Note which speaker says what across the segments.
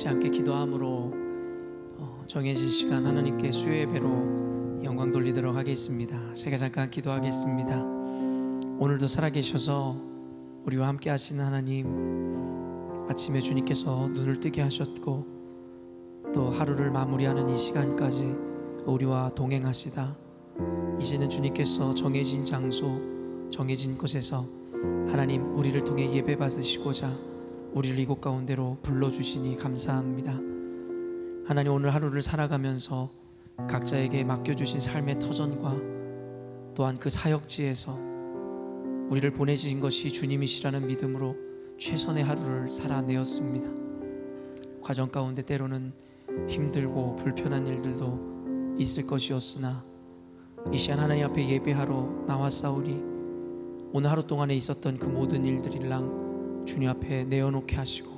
Speaker 1: 함께 기도함으로 정해진 시간 하나님께 수요 예배로 영광 돌리도록 하겠습니다. 제가 잠깐 기도하겠습니다. 오늘도 살아계셔서 우리와 함께 하시는 하나님, 아침에 주님께서 눈을 뜨게 하셨고 또 하루를 마무리하는 이 시간까지 우리와 동행하시다 이제는 주님께서 정해진 장소, 정해진 곳에서 하나님 우리를 통해 예배 받으시고자 우리를 이곳 가운데로 불러주시니 감사합니다. 하나님, 오늘 하루를 살아가면서 각자에게 맡겨주신 삶의 터전과 또한 그 사역지에서 우리를 보내주신 것이 주님이시라는 믿음으로 최선의 하루를 살아내었습니다. 과정 가운데 때로는 힘들고 불편한 일들도 있을 것이었으나 이 시간 하나님 앞에 예배하러 나왔사오니 오늘 하루 동안에 있었던 그 모든 일들이랑 주님 앞에 내어놓게 하시고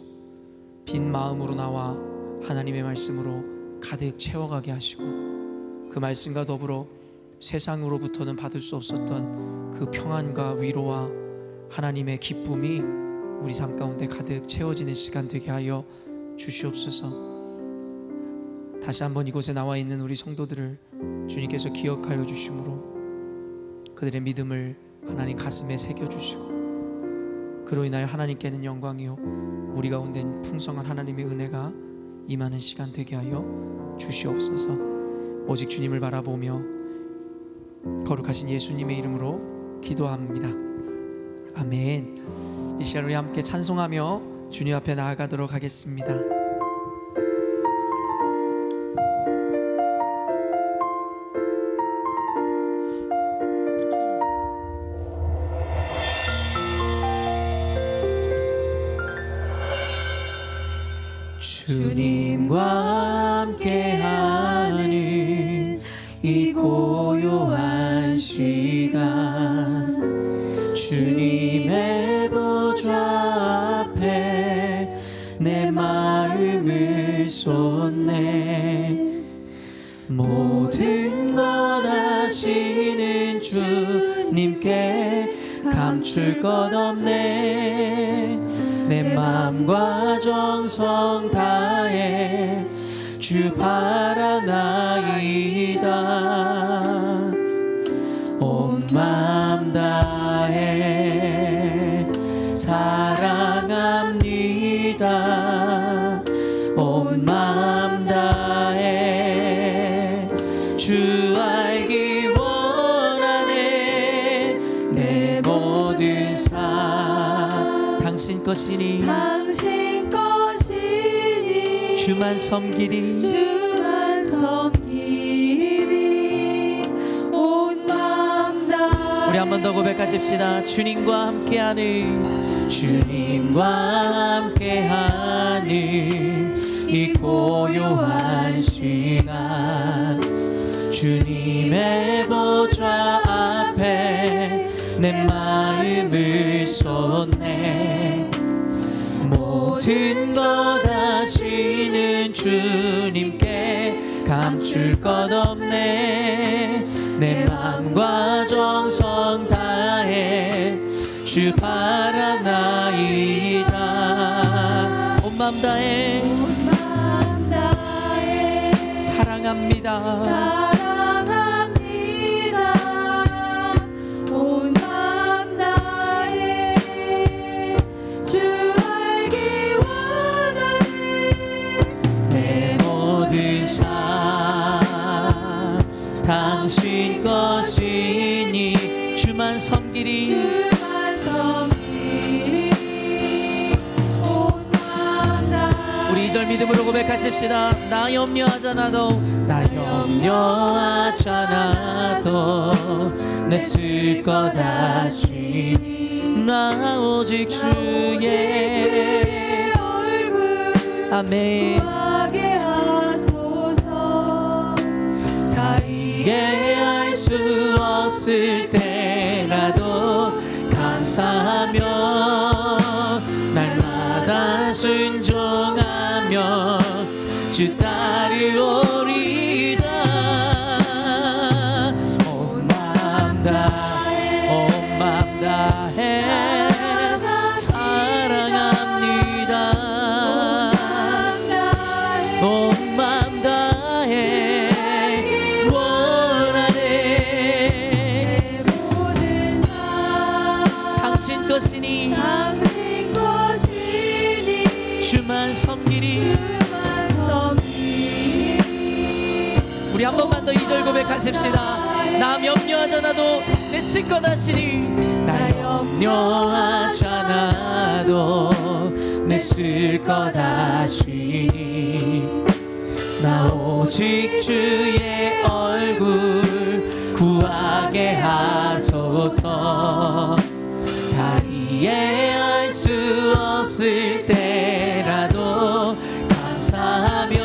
Speaker 1: 빈 마음으로 나와 하나님의 말씀으로 가득 채워가게 하시고 그 말씀과 더불어 세상으로부터는 받을 수 없었던 그 평안과 위로와 하나님의 기쁨이 우리 삶 가운데 가득 채워지는 시간 되게 하여 주시옵소서. 다시 한번 이곳에 나와 있는 우리 성도들을 주님께서 기억하여 주심으로 그들의 믿음을 하나님 가슴에 새겨주시고 그로 인하여 하나님께는 영광이요 우리 가운데는 풍성한 하나님의 은혜가 임하는 시간 되게 하여 주시옵소서. 오직 주님을 바라보며 거룩하신 예수님의 이름으로 기도합니다. 아멘. 이 시간 우리 함께 찬송하며 주님 앞에 나아가도록 하겠습니다. 주님과 함께하는 이 고요한 시간 주님의 보좌 앞에 내 마음을 쏟네. 모든 것 아시는 주님께 감출 것 없네. 내 마음과 정성 다해 주 바라나이다. 온 마음 다해 사랑합니다. 온 마음 다해 주 알기 원하네. 내 모든 삶 당신 것이니 주만 섬기리 온 마음 다. 우리 한 번 더 고백하십시다. 주님과 함께하는 이 고요한 시간 주님의 보좌 앞에 내 마음을 쏟네. 모든 것 아시는 주님께 감출 것 없네. 내 마음과 정성 다해 주 바라나이다. 온 마음 다해 사랑합니다. 당신 것이니 주만 섬기리 우리 2절 믿음으로 고백하십시다. 나 염려하잖아도 내 쓸 것 아시니 나 오직 주의 얼굴 아멘 이해할 수 없을 때라도 감사하며 날마다 순종하며 주 따르오리다. 온 마음 다해 사랑합니다. 주만 섬기리. 우리 한 번만 더 2절 고백하십시다. 남 염려하지 않아도 내 쓸 것 하시니. 나 염려하지 않아도 내 쓸 것 하시니. 나 오직 주의 얼굴 구하게 하소서. 다 이해할 수 없을 때라도 감사하며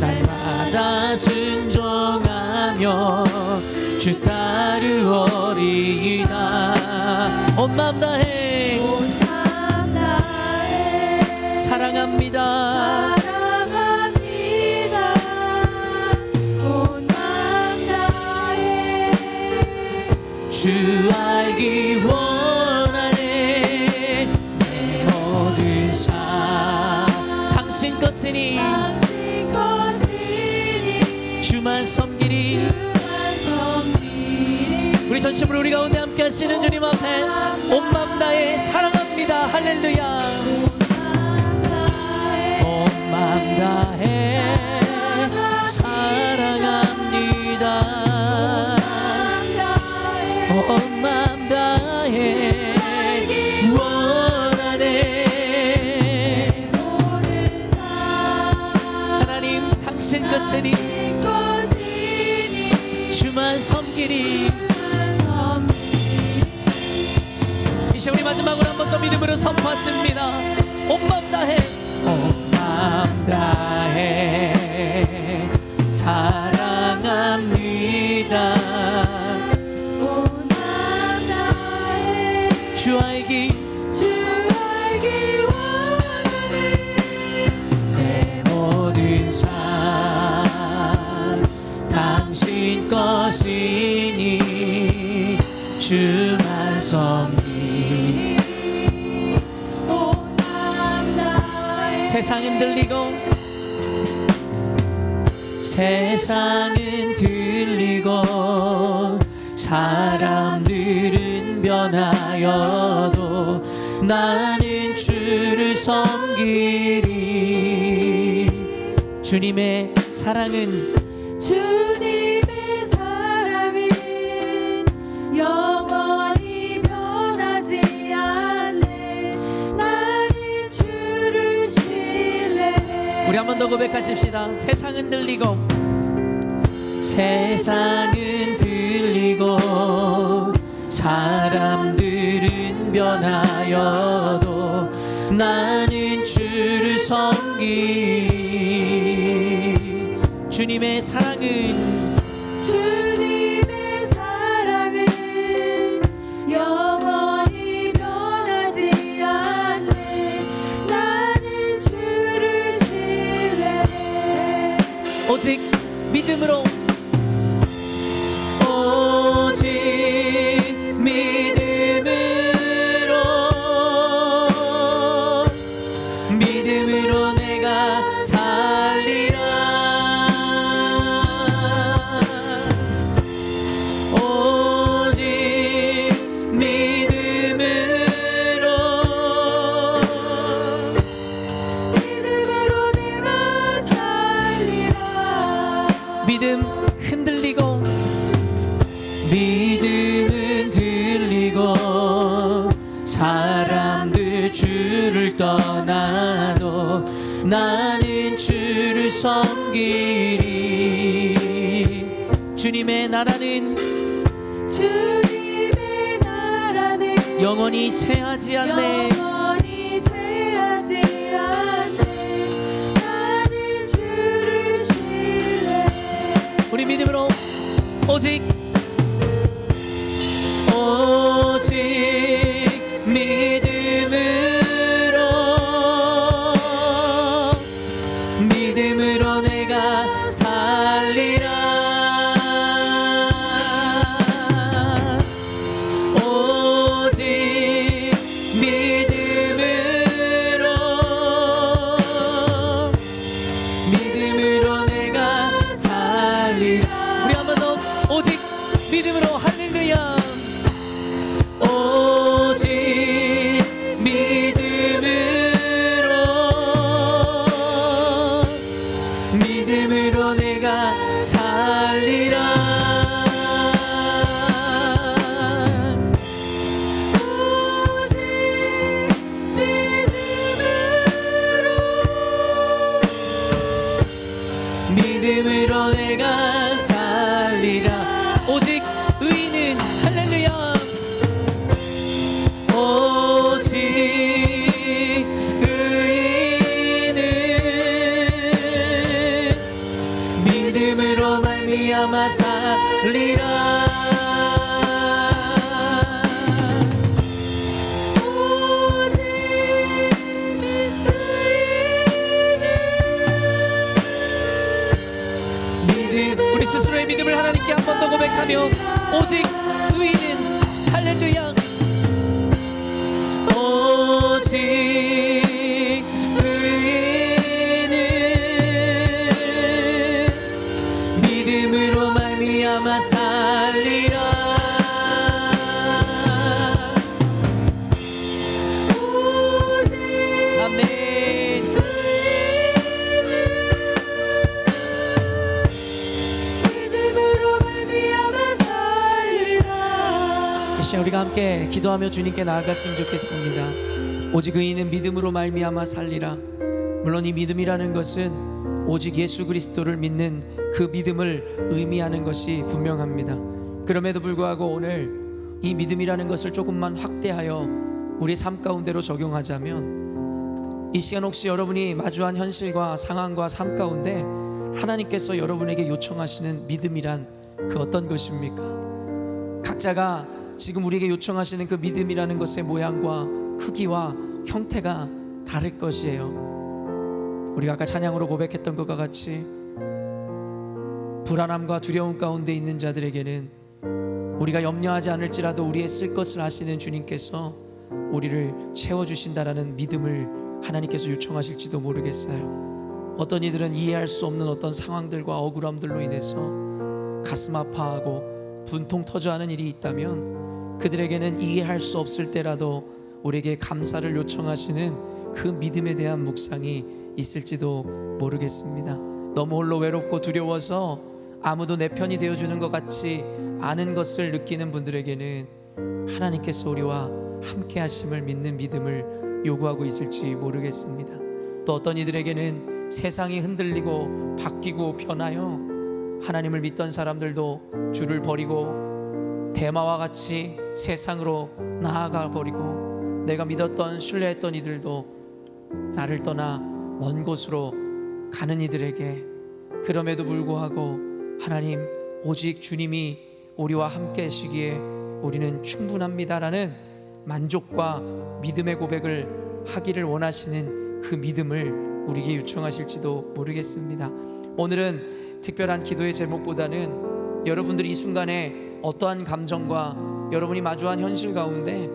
Speaker 1: 날마다 순종하며 주 따르오리이다. 온 맘 다해 사랑합니다. 주 알기 원하네. 내 모든 삶 당신 것이니 주만 섬기리. 우리 전심으로 우리 가운데 함께 하시는 주님 앞에 온 맘 다해 사랑합니다. 할렐루야. 온 맘 다해 사랑합니다. 온 맘 다해 원하네. 하나님 당신 것이니 주만 섬기리. 이제 우리 마지막으로 한 번 더 믿음으로 선포하십니다. 온 맘 다해 온 맘 다해 사랑합니다. 주 알기 원하네. 내 모든 삶 당신 것이니 주만 섬기. 세상은 들리고 세상은 들리고 사람들은 변하여도 나는 주를 섬기리. 주님의 사랑은
Speaker 2: 영원히 변하지 않네. 나는 주를 신뢰해.
Speaker 1: 우리 한 번 더 고백하십시다. 세상은 들리고 세상은 들리고 사람들은 변하여도 나는 주를 섬기리. 주님의 사랑은
Speaker 2: 영원히 변하지 않네. 나는 주를 신뢰해.
Speaker 1: 오직 믿음으로 오직 믿음으로 내가 살리라. 오직 믿음으로
Speaker 2: 내가 살리라.
Speaker 1: 믿음 흔들리고 믿음은 들리고 사람들 주를 떠나도 나는 주를 섬기리. 주님의 나라는 영원히 쇠하지 않네.
Speaker 2: 나는 주를 신뢰해.
Speaker 1: 우리 믿음으로 오직 믿음으로 내가 살리라. 오직 믿음으로 내가 살리라. 우리 한 번 더 오직 말미암아 살리라. 우리 스스로의 믿음을 하나님께 한 번 더 고백하며 오직 의인은 할렐루야 오직 의인은 믿음으로 말미암아 살리라. 아멘. 우리가 함께 기도하며 주님께 나아갔으면 좋겠습니다. 오직 의인은 믿음으로 말미암아 살리라. 물론 이 믿음이라는 것은 오직 예수 그리스도를 믿는 그 믿음을 의미하는 것이 분명합니다. 그럼에도 불구하고 오늘 이 믿음이라는 것을 조금만 확대하여 우리 삶 가운데로 적용하자면, 이 시간 혹시 여러분이 마주한 현실과 상황과 삶 가운데 하나님께서 여러분에게 요청하시는 믿음이란 그 어떤 것입니까? 각자가 지금 우리에게 요청하시는 그 믿음이라는 것의 모양과 크기와 형태가 다를 것이에요. 우리가 아까 찬양으로 고백했던 것과 같이 불안함과 두려움 가운데 있는 자들에게는 우리가 염려하지 않을지라도 우리의 쓸 것을 아시는 주님께서 우리를 채워주신다라는 믿음을 하나님께서 요청하실지도 모르겠어요. 어떤 이들은 이해할 수 없는 어떤 상황들과 억울함들로 인해서 가슴 아파하고 분통 터져하는 일이 있다면 그들에게는 이해할 수 없을 때라도 우리에게 감사를 요청하시는 그 믿음에 대한 묵상이 있을지도 모르겠습니다. 너무 홀로 외롭고 두려워서 아무도 내 편이 되어주는 것 같지 않은 것을 느끼는 분들에게는 하나님께서 우리와 함께 하심을 믿는 믿음을 요구하고 있을지 모르겠습니다. 또 어떤 이들에게는 세상이 흔들리고 바뀌고 변하여 하나님을 믿던 사람들도 주를 버리고 대마와 같이 세상으로 나아가 버리고, 내가 믿었던 신뢰했던 이들도 나를 떠나 먼 곳으로 가는 이들에게, 그럼에도 불구하고 하나님 오직 주님이 우리와 함께 하시기에 우리는 충분합니다라는 만족과 믿음의 고백을 하기를 원하시는 그 믿음을 우리에게 요청하실지도 모르겠습니다. 오늘은 특별한 기도의 제목보다는 여러분들이 이 순간에 어떠한 감정과 여러분이 마주한 현실 가운데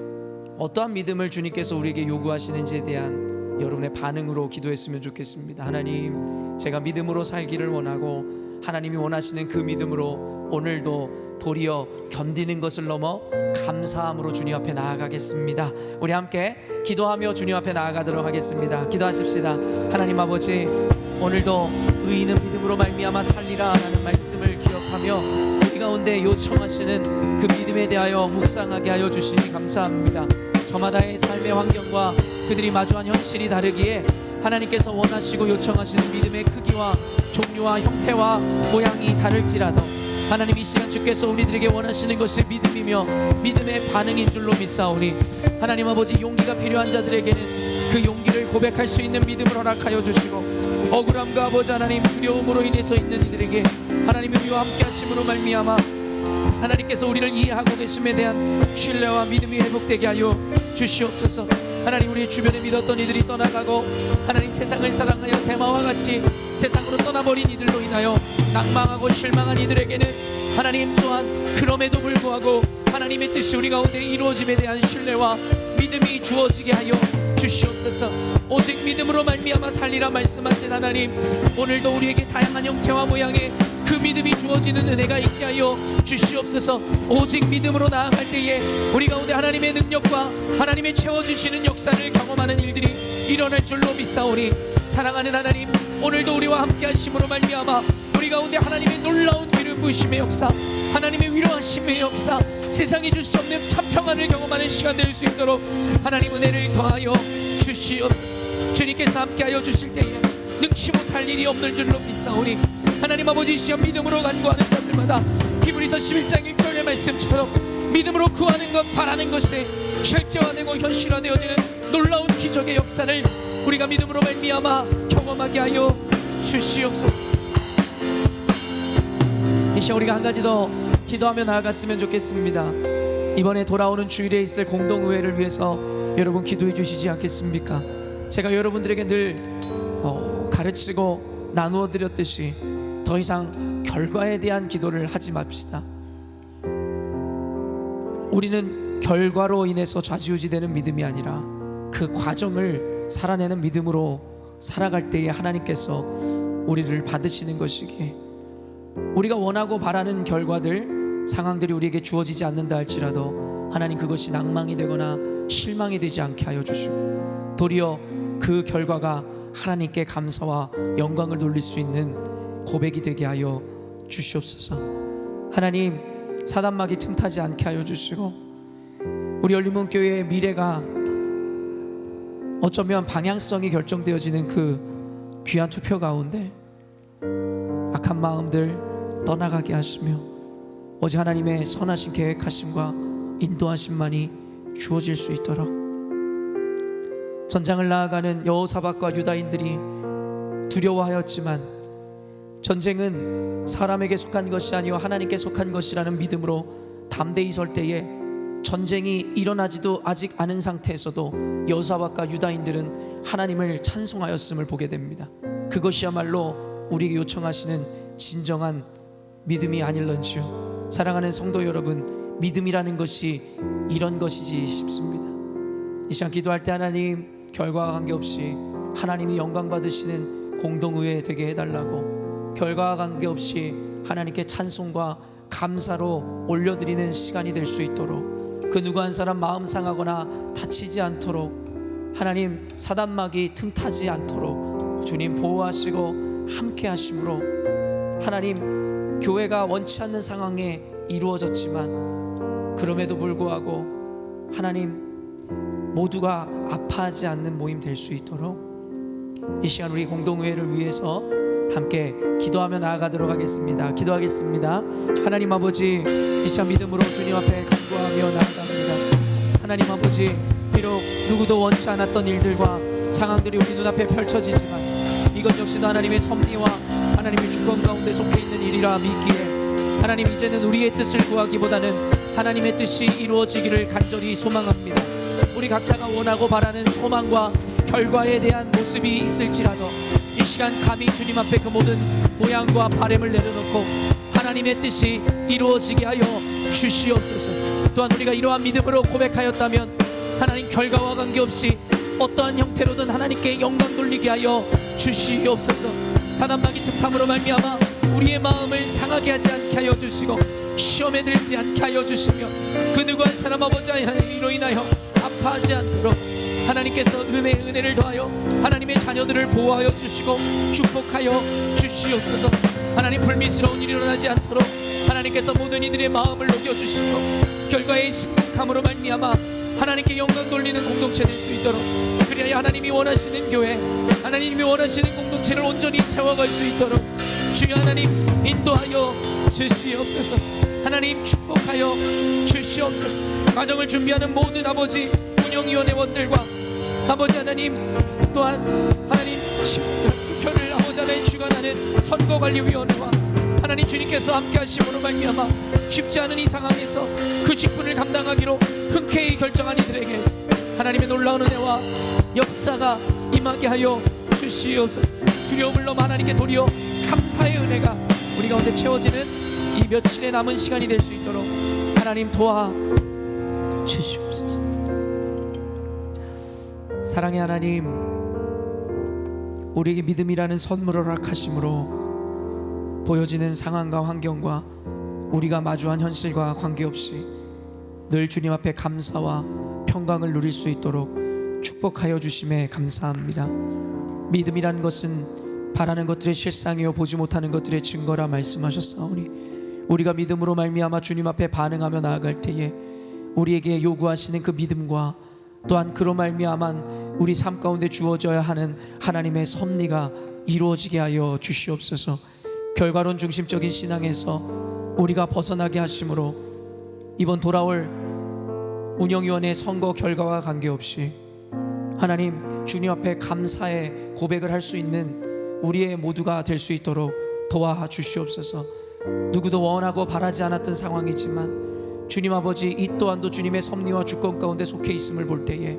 Speaker 1: 어떠한 믿음을 주님께서 우리에게 요구하시는지에 대한 여러분의 반응으로 기도했으면 좋겠습니다. 하나님, 제가 믿음으로 살기를 원하고 하나님이 원하시는 그 믿음으로 오늘도 도리어 견디는 것을 넘어 감사함으로 주님 앞에 나아가겠습니다. 우리 함께 기도하며 주님 앞에 나아가도록 하겠습니다. 기도하십시다. 하나님 아버지, 오늘도 의인은 믿음으로 말미암아 살리라 라는 말씀을 기억하며 우리 가운데 요청하시는 그 믿음에 대하여 묵상하게 하여 주시니 감사합니다. 저마다의 삶의 환경과 그들이 마주한 현실이 다르기에 하나님께서 원하시고 요청하시는 믿음의 크기와 종류와 형태와 모양이 다를지라도 하나님, 이 시간 주께서 우리들에게 원하시는 것이 믿음이며 믿음의 반응인 줄로 믿사오니 하나님 아버지, 용기가 필요한 자들에게는 그 용기를 고백할 수 있는 믿음을 허락하여 주시고, 억울함과 아버지 하나님 두려움으로 인해서 있는 이들에게 하나님이 우리와 함께 하심으로 말미암아 하나님께서 우리를 이해하고 계심에 대한 신뢰와 믿음이 회복되게 하여 주시옵소서. 하나님, 우리 주변에 믿었던 이들이 떠나가고 하나님 세상을 사랑하여 대마와 같이 세상으로 떠나버린 이들로 인하여 낭망하고 실망한 이들에게는 하나님 또한 그럼에도 불구하고 하나님의 뜻이 우리 가운데 이루어짐에 대한 신뢰와 믿음이 주어지게 하여 주시옵소서. 오직 믿음으로 말미암아 살리라 말씀하신 하나님, 오늘도 우리에게 다양한 형태와 모양의 그 믿음이 주어지는 은혜가 있게 하여 주시옵소서. 오직 믿음으로 나아갈 때에 우리 가운데 하나님의 능력과 하나님의 채워주시는 역사를 경험하는 일들이 일어날 줄로 믿사오니, 사랑하는 하나님, 오늘도 우리와 함께 하심으로 말미암아 우리 가운데 하나님의 놀라운 기름 부으심의 역사, 하나님의 위로하심의 역사, 세상이 줄 수 없는 참 평안을 경험하는 시간 될 수 있도록 하나님 은혜를 더하여 주시옵소서. 주님께서 함께하여 주실 때에 능치 못할 일이 없는 줄로 믿사오니 하나님 아버지, 이 시간 믿음으로 간구하는 자들마다 히브리서 11장 1절의 말씀처럼 믿음으로 구하는 것, 바라는 것에 실제화되고 현실화되어지는 놀라운 기적의 역사를 우리가 믿음으로 말미암아 경험하게 하여 주시옵소서. 이 시간 우리가 한 가지 더 기도하며 나아갔으면 좋겠습니다. 이번에 돌아오는 주일에 있을 공동의회를 위해서 여러분 기도해 주시지 않겠습니까? 제가 여러분들에게 늘 가르치고 나누어 드렸듯이 더 이상 결과에 대한 기도를 하지 맙시다. 우리는 결과로 인해서 좌지우지되는 믿음이 아니라 그 과정을 살아내는 믿음으로 살아갈 때에 하나님께서 우리를 받으시는 것이기에, 우리가 원하고 바라는 결과들, 상황들이 우리에게 주어지지 않는다 할지라도 하나님 그것이 낭망이 되거나 실망이 되지 않게 하여 주시고, 도리어 그 결과가 하나님께 감사와 영광을 돌릴 수 있는 고백이 되게 하여 주시옵소서. 하나님, 사단막이 틈타지 않게 하여 주시고, 우리 열린문교회의 미래가 어쩌면 방향성이 결정되어지는 그 귀한 투표 가운데 악한 마음들 떠나가게 하시며 오직 하나님의 선하신 계획하심과 인도하심만이 주어질 수 있도록, 전장을 나아가는 여호사밧과 유다인들이 두려워하였지만 전쟁은 사람에게 속한 것이 아니요 하나님께 속한 것이라는 믿음으로 담대히 설 때에 전쟁이 일어나지도 아직 않은 상태에서도 여호사밧과 유다인들은 하나님을 찬송하였음을 보게 됩니다. 그것이야말로 우리에게 요청하시는 진정한 믿음이 아닐런지요. 사랑하는 성도 여러분, 믿음이라는 것이 이런 것이지 싶습니다. 이 시간 기도할 때 하나님, 결과와 관계없이 하나님이 영광 받으시는 공동의회 되게 해달라고, 결과와 관계없이 하나님께 찬송과 감사로 올려드리는 시간이 될 수 있도록, 그 누구 한 사람 마음 상하거나 다치지 않도록, 하나님 사단막이 틈타지 않도록 주님 보호하시고 함께 하심으로, 하나님 교회가 원치 않는 상황에 이루어졌지만 그럼에도 불구하고 하나님 모두가 아파하지 않는 모임 될 수 있도록 이 시간 우리 공동의회를 위해서 함께 기도하며 나아가도록 하겠습니다. 기도하겠습니다. 하나님 아버지, 이 시간 믿음으로 주님 앞에 간구하며 나아갑니다. 하나님 아버지, 비록 누구도 원치 않았던 일들과 상황들이 우리 눈앞에 펼쳐지지만 이것 역시도 하나님의 섭리와 하나님의 주권 가운데 속해 있는 일이라 믿기에, 하나님 이제는 우리의 뜻을 구하기보다는 하나님의 뜻이 이루어지기를 간절히 소망합니다. 우리 각자가 원하고 바라는 소망과 결과에 대한 모습이 있을지라도 이 시간 감히 주님 앞에 그 모든 모양과 바램을 내려놓고 하나님의 뜻이 이루어지게 하여 주시옵소서. 또한 우리가 이러한 믿음으로 고백하였다면 하나님 결과와 관계없이 어떠한 형태로든 하나님께 영광 돌리게 하여 주시옵소서. 사단막이 틈탐으로 말미암아 우리의 마음을 상하게 하지 않게 하여 주시고 시험에 들지 않게 하여 주시며 그 누구 한 사람 아버지 하나님 이로 인하여 아파하지 않도록 하나님께서 은혜를 더하여 하나님의 자녀들을 보호하여 주시고 축복하여 주시옵소서. 하나님 불미스러운 일이 일어나지 않도록 하나님께서 모든 이들의 마음을 녹여주시고 결과의 승복함으로 말미암아 하나님께 영광 돌리는 공동체 될 수 있도록, 그리하여 하나님이 원하시는 교회, 하나님이 원하시는 공동체를 온전히 세워갈 수 있도록 주여 하나님 인도하여 주시옵소서. 하나님 축복하여 주시옵소서. 가정을 준비하는 모든 아버지 운영위원회원들과 아버지 하나님, 또한 하나님 십자가 투표를 아버지 하나님 주관하는 선거관리위원회와 하나님 주님께서 함께 하심으로 말미암아 쉽지 않은 이 상황에서 그 직분을 감당하기로 흔쾌히 결정한 이들에게 하나님의 놀라운 은혜와 역사가 임하게 하여 주시옵소서. 두려움을 넘어 하나님께 도리어 감사의 은혜가 우리 가운데 채워지는 이 며칠의 남은 시간이 될 수 있도록 하나님 도와 주시옵소서. 사랑의 하나님, 우리에게 믿음이라는 선물을 허락하심으로 보여지는 상황과 환경과 우리가 마주한 현실과 관계없이 늘 주님 앞에 감사와 평강을 누릴 수 있도록 축복하여 주심에 감사합니다. 믿음이라는 것은 바라는 것들의 실상이요 보지 못하는 것들의 증거라 말씀하셨사오니, 우리가 믿음으로 말미암아 주님 앞에 반응하며 나아갈 때에 우리에게 요구하시는 그 믿음과 또한 그로 말미암아 우리 삶 가운데 주어져야 하는 하나님의 섭리가 이루어지게 하여 주시옵소서. 결과론 중심적인 신앙에서 우리가 벗어나게 하심으로 이번 돌아올 운영위원회 선거 결과와 관계없이 하나님 주님 앞에 감사의 고백을 할 수 있는 우리의 모두가 될 수 있도록 도와주시옵소서. 누구도 원하고 바라지 않았던 상황이지만 주님 아버지 이 또한도 주님의 섭리와 주권 가운데 속해 있음을 볼 때에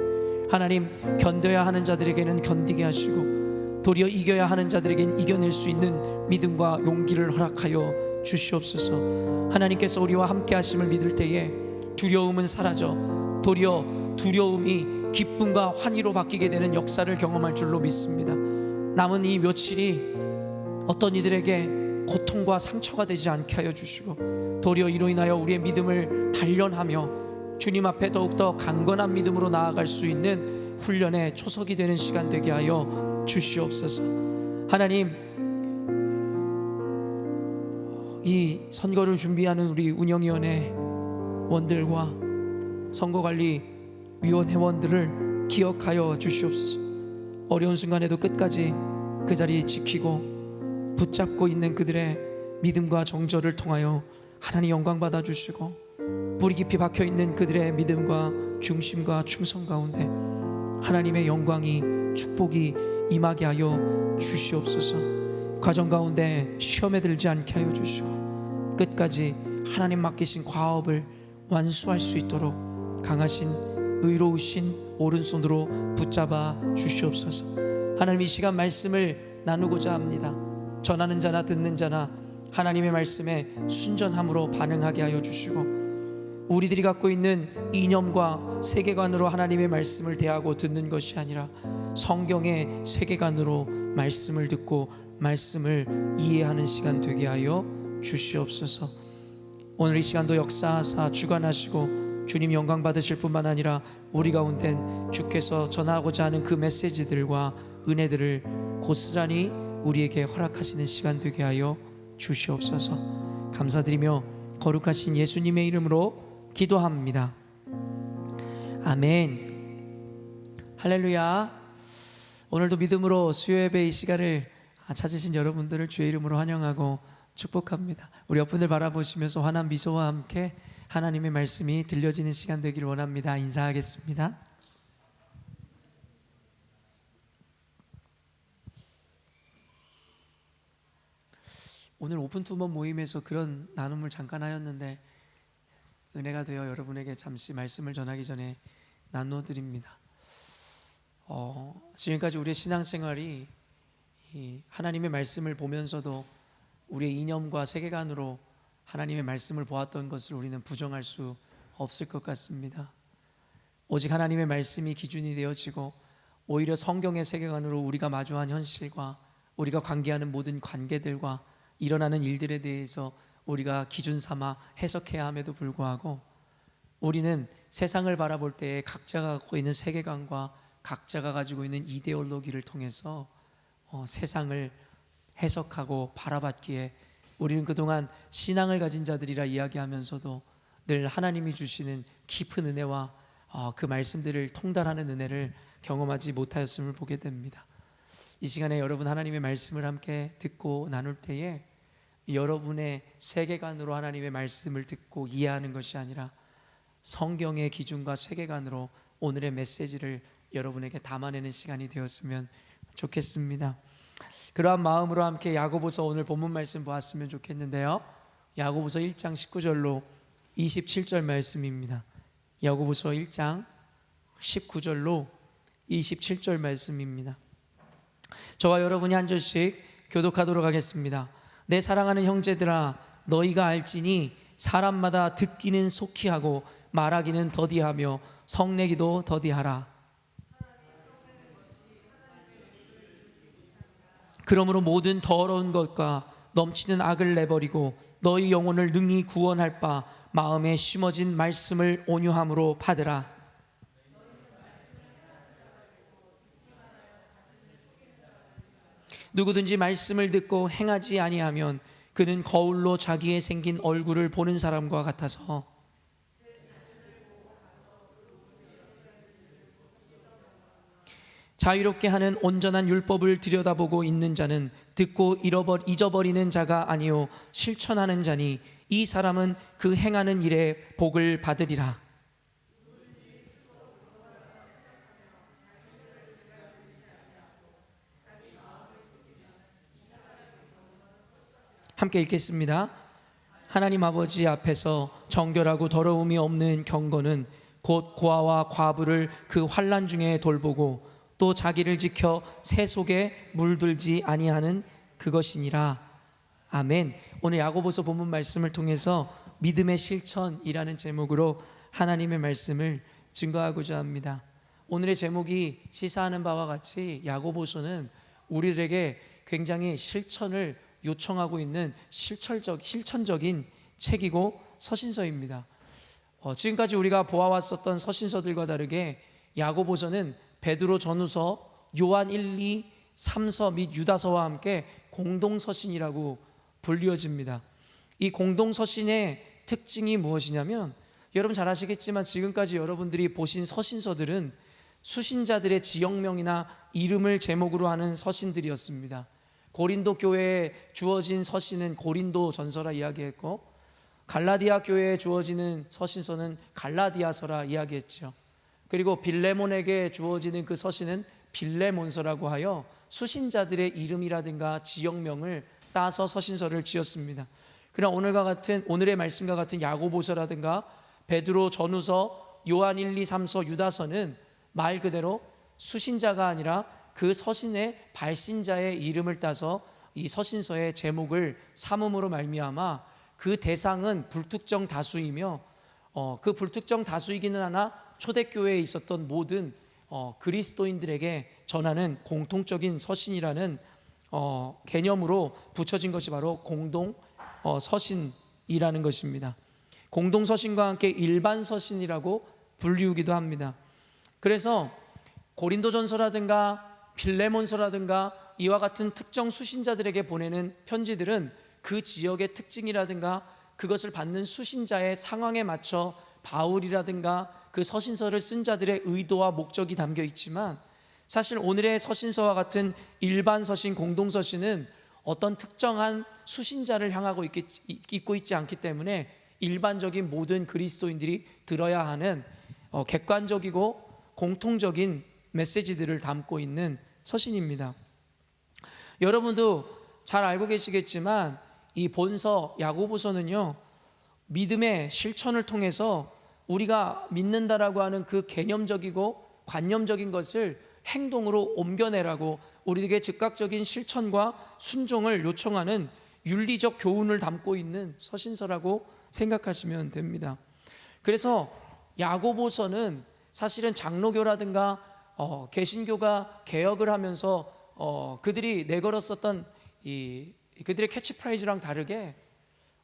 Speaker 1: 하나님, 견뎌야 하는 자들에게는 견디게 하시고 도리어 이겨야 하는 자들에게는 이겨낼 수 있는 믿음과 용기를 허락하여 주시옵소서. 하나님께서 우리와 함께 하심을 믿을 때에 두려움은 사라져 도리어 두려움이 기쁨과 환희로 바뀌게 되는 역사를 경험할 줄로 믿습니다. 남은 이 며칠이 어떤 이들에게 고통과 상처가 되지 않게 하여 주시고 도리어 이로 인하여 우리의 믿음을 단련하며 주님 앞에 더욱더 강건한 믿음으로 나아갈 수 있는 훈련의 초석이 되는 시간 되게 하여 주시옵소서. 하나님, 이 선거를 준비하는 우리 운영위원회 원들과 선거관리위원 회원들을 기억하여 주시옵소서. 어려운 순간에도 끝까지 그 자리 지키고 붙잡고 있는 그들의 믿음과 정절을 통하여 하나님 영광 받아 주시고 뿌리 깊이 박혀 있는 그들의 믿음과 중심과 충성 가운데 하나님의 영광이 축복이 임하게 하여 주시옵소서. 과정 가운데 시험에 들지 않게 하여 주시고 끝까지 하나님 맡기신 과업을 완수할 수 있도록 강하신 의로우신 오른손으로 붙잡아 주시옵소서. 하나님, 이 시간 말씀을 나누고자 합니다. 전하는 자나 듣는 자나 하나님의 말씀에 순전함으로 반응하게 하여 주시고 우리들이 갖고 있는 이념과 세계관으로 하나님의 말씀을 대하고 듣는 것이 아니라 성경의 세계관으로 말씀을 듣고 말씀을 이해하는 시간 되게 하여 주시옵소서. 오늘 이 시간도 역사하사 주관하시고 주님 영광 받으실 뿐만 아니라 우리 가운데 주께서 전하고자 하는 그 메시지들과 은혜들을 고스란히 우리에게 허락하시는 시간 되게 하여 주시옵소서. 감사드리며 거룩하신 예수님의 이름으로 기도합니다. 아멘. 할렐루야. 오늘도 믿음으로 수요예배 이 시간을 찾으신 여러분들을 주의 이름으로 환영하고 축복합니다. 우리 옆분들 바라보시면서 환한 미소와 함께 하나님의 말씀이 들려지는 시간 되기를 원합니다. 인사하겠습니다. 오늘 오픈투먼 모임에서 그런 나눔을 잠깐 하였는데 은혜가 되어 여러분에게 잠시 말씀을 전하기 전에 나눠드립니다. 지금까지 우리의 신앙생활이 이 하나님의 말씀을 보면서도 우리의 이념과 세계관으로 하나님의 말씀을 보았던 것을 우리는 부정할 수 없을 것 같습니다. 오직 하나님의 말씀이 기준이 되어지고 오히려 성경의 세계관으로 우리가 마주한 현실과 우리가 관계하는 모든 관계들과 일어나는 일들에 대해서 우리가 기준 삼아 해석해야 함에도 불구하고 우리는 세상을 바라볼 때에 각자가 갖고 있는 세계관과 각자가 가지고 있는 이데올로기를 통해서 세상을 해석하고 바라봤기에 우리는 그동안 신앙을 가진 자들이라 이야기하면서도 늘 하나님이 주시는 깊은 은혜와 그 말씀들을 통달하는 은혜를 경험하지 못하였음을 보게 됩니다. 이 시간에 여러분 하나님의 말씀을 함께 듣고 나눌 때에 여러분의 세계관으로 하나님의 말씀을 듣고 이해하는 것이 아니라 성경의 기준과 세계관으로 오늘의 메시지를 여러분에게 담아내는 시간이 되었으면 좋겠습니다. 그러한 마음으로 함께 야고보서 오늘 본문 말씀 보았으면 좋겠는데요. 야고보서 1장 19절로 27절 말씀입니다. 야고보서 1장 19절로 27절 말씀입니다. 저와 여러분이 한 절씩 교독하도록 하겠습니다. 내 사랑하는 형제들아, 너희가 알지니 사람마다 듣기는 속히 하고 말하기는 더디하며 성내기도 더디하라. 그러므로 모든 더러운 것과 넘치는 악을 내버리고 너희 영혼을 능히 구원할 바 마음에 심어진 말씀을 온유함으로 받으라. 누구든지 말씀을 듣고 행하지 아니하면 그는 거울로 자기의 생긴 얼굴을 보는 사람과 같아서 자유롭게 하는 온전한 율법을 들여다보고 있는 자는 듣고 잊어버리는 자가 아니요 실천하는 자니 이 사람은 그 행하는 일에 복을 받으리라. 함께 읽겠습니다. 하나님 아버지 앞에서 정결하고 더러움이 없는 경건은 곧 고아와 과부를 그 환난 중에 돌보고 또 자기를 지켜 새 속에 물들지 아니하는 그것이니라. 아멘. 오늘 야고보서 본문 말씀을 통해서 믿음의 실천이라는 제목으로 하나님의 말씀을 증거하고자 합니다. 오늘의 제목이 시사하는 바와 같이 야고보서는 우리들에게 굉장히 실천을 요청하고 있는 실천적인 책이고 서신서입니다. 지금까지 우리가 보아왔었던 서신서들과 다르게 야고보서는 베드로 전후서, 요한 1, 2, 3서 및 유다서와 함께 공동서신이라고 불리워집니다. 이 공동서신의 특징이 무엇이냐면, 여러분 잘 아시겠지만 지금까지 여러분들이 보신 서신서들은 수신자들의 지역명이나 이름을 제목으로 하는 서신들이었습니다. 고린도 교회에 주어진 서신은 고린도 전서라 이야기했고, 갈라디아 교회에 주어지는 서신서는 갈라디아서라 이야기했죠. 그리고 빌레몬에게 주어지는 그 서신은 빌레몬서라고 하여 수신자들의 이름이라든가 지역명을 따서 서신서를 지었습니다. 그러나 오늘의 말씀과 같은 야고보서라든가 베드로 전후서, 요한 1, 2, 3서, 유다서는 말 그대로 수신자가 아니라 그 서신의 발신자의 이름을 따서 이 서신서의 제목을 삼음으로 말미암아 그 대상은 불특정 다수이며 그 불특정 다수이기는 하나 초대교회에 있었던 모든 그리스도인들에게 전하는 공통적인 서신이라는 개념으로 붙여진 것이 바로 공동 서신이라는 것입니다. 공동 서신과 함께 일반 서신이라고 불리우기도 합니다. 그래서 고린도전서라든가 빌레몬서라든가 이와 같은 특정 수신자들에게 보내는 편지들은 그 지역의 특징이라든가 그것을 받는 수신자의 상황에 맞춰 바울이라든가 그 서신서를 쓴 자들의 의도와 목적이 담겨 있지만, 사실 오늘의 서신서와 같은 일반 서신, 공동 서신은 어떤 특정한 수신자를 향하고 있고 있지 않기 때문에 일반적인 모든 그리스도인들이 들어야 하는 객관적이고 공통적인 메시지들을 담고 있는 서신입니다. 여러분도 잘 알고 계시겠지만 이 본서 야고보서는요, 믿음의 실천을 통해서 우리가 믿는다라고 하는 그 개념적이고 관념적인 것을 행동으로 옮겨내라고 우리에게 즉각적인 실천과 순종을 요청하는 윤리적 교훈을 담고 있는 서신서라고 생각하시면 됩니다. 그래서 야고보서는 사실은 장로교라든가 개신교가 개혁을 하면서 그들이 내걸었었던 그들의 캐치프레이즈랑 다르게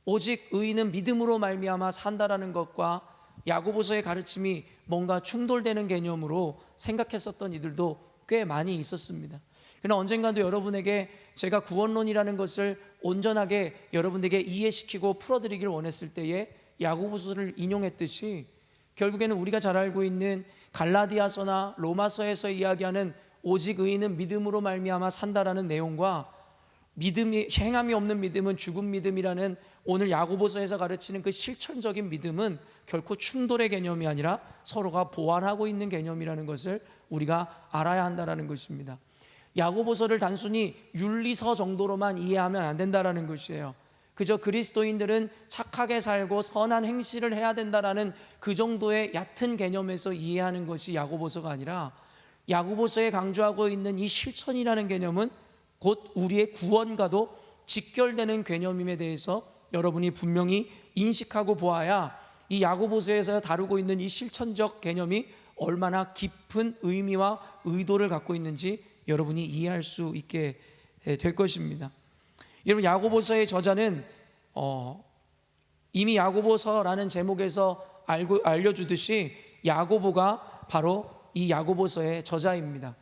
Speaker 1: 오직 의인은 믿음으로 말미암아 산다라는 것과 야고보서의 가르침이 뭔가 충돌되는 개념으로 생각했었던 이들도 꽤 많이 있었습니다. 그러나 언젠가도 여러분에게 제가 구원론이라는 것을 온전하게 여러분에게 이해시키고 풀어드리기를 원했을 때에 야고보서를 인용했듯이 결국에는 우리가 잘 알고 있는 갈라디아서나 로마서에서 이야기하는 오직 의인은 믿음으로 말미암아 산다라는 내용과 행함이 없는 믿음은 죽은 믿음이라는 오늘 야고보서에서 가르치는 그 실천적인 믿음은 결코 충돌의 개념이 아니라 서로가 보완하고 있는 개념이라는 것을 우리가 알아야 한다는 것입니다. 야고보서를 단순히 윤리서 정도로만 이해하면 안 된다는 것이에요. 그저 그리스도인들은 착하게 살고 선한 행실을 해야 된다라는 그 정도의 얕은 개념에서 이해하는 것이 야고보서가 아니라, 야고보서에 강조하고 있는 이 실천이라는 개념은 곧 우리의 구원과도 직결되는 개념임에 대해서 여러분이 분명히 인식하고 보아야 이 야고보서에서 다루고 있는 이 실천적 개념이 얼마나 깊은 의미와 의도를 갖고 있는지 여러분이 이해할 수 있게 될 것입니다. 여러분, 야고보서의 저자는 이미 야고보서라는 제목에서 알려주듯이 야고보가 바로 이 야고보서의 저자입니다.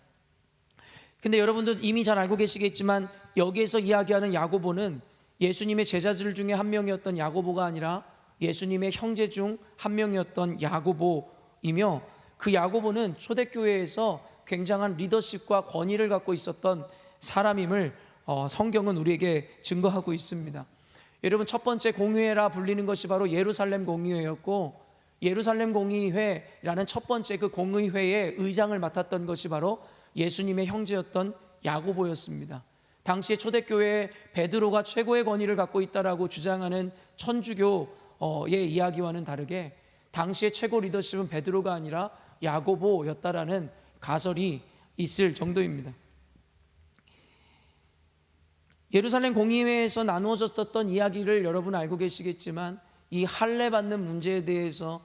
Speaker 1: 근데 여러분도 이미 잘 알고 계시겠지만 여기에서 이야기하는 야고보는 예수님의 제자들 중에 한 명이었던 야고보가 아니라 예수님의 형제 중 한 명이었던 야고보이며, 그 야고보는 초대교회에서 굉장한 리더십과 권위를 갖고 있었던 사람임을 성경은 우리에게 증거하고 있습니다. 여러분, 첫 번째 공의회라 불리는 것이 바로 예루살렘 공의회였고, 예루살렘 공의회라는 첫 번째 그 공의회의 의장을 맡았던 것이 바로 예수님의 형제였던 야고보였습니다. 당시의 초대교회에 베드로가 최고의 권위를 갖고 있다라고 주장하는 천주교의 이야기와는 다르게 당시의 최고 리더십은 베드로가 아니라 야고보였다라는 가설이 있을 정도입니다. 예루살렘 공의회에서 나누어졌던 이야기를 여러분 알고 계시겠지만 이 할례 받는 문제에 대해서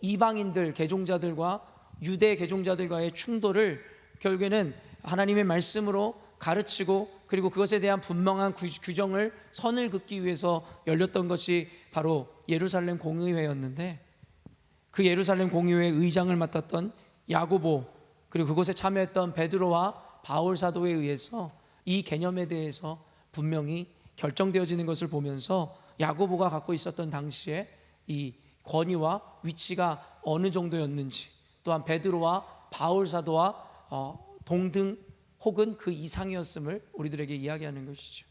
Speaker 1: 이방인들 개종자들과 유대 개종자들과의 충돌을 결국에는 하나님의 말씀으로 가르치고 그리고 그것에 대한 분명한 규정을 선을 긋기 위해서 열렸던 것이 바로 예루살렘 공의회였는데, 그 예루살렘 공의회의 의장을 맡았던 야고보 그리고 그곳에 참여했던 베드로와 바울 사도에 의해서 이 개념에 대해서 분명히 결정되어지는 것을 보면서 야고보가 갖고 있었던 당시에 이 권위와 위치가 어느 정도였는지, 또한 베드로와 바울 사도와 동등 혹은 그 이상이었음을 우리들에게 이야기하는 것이죠.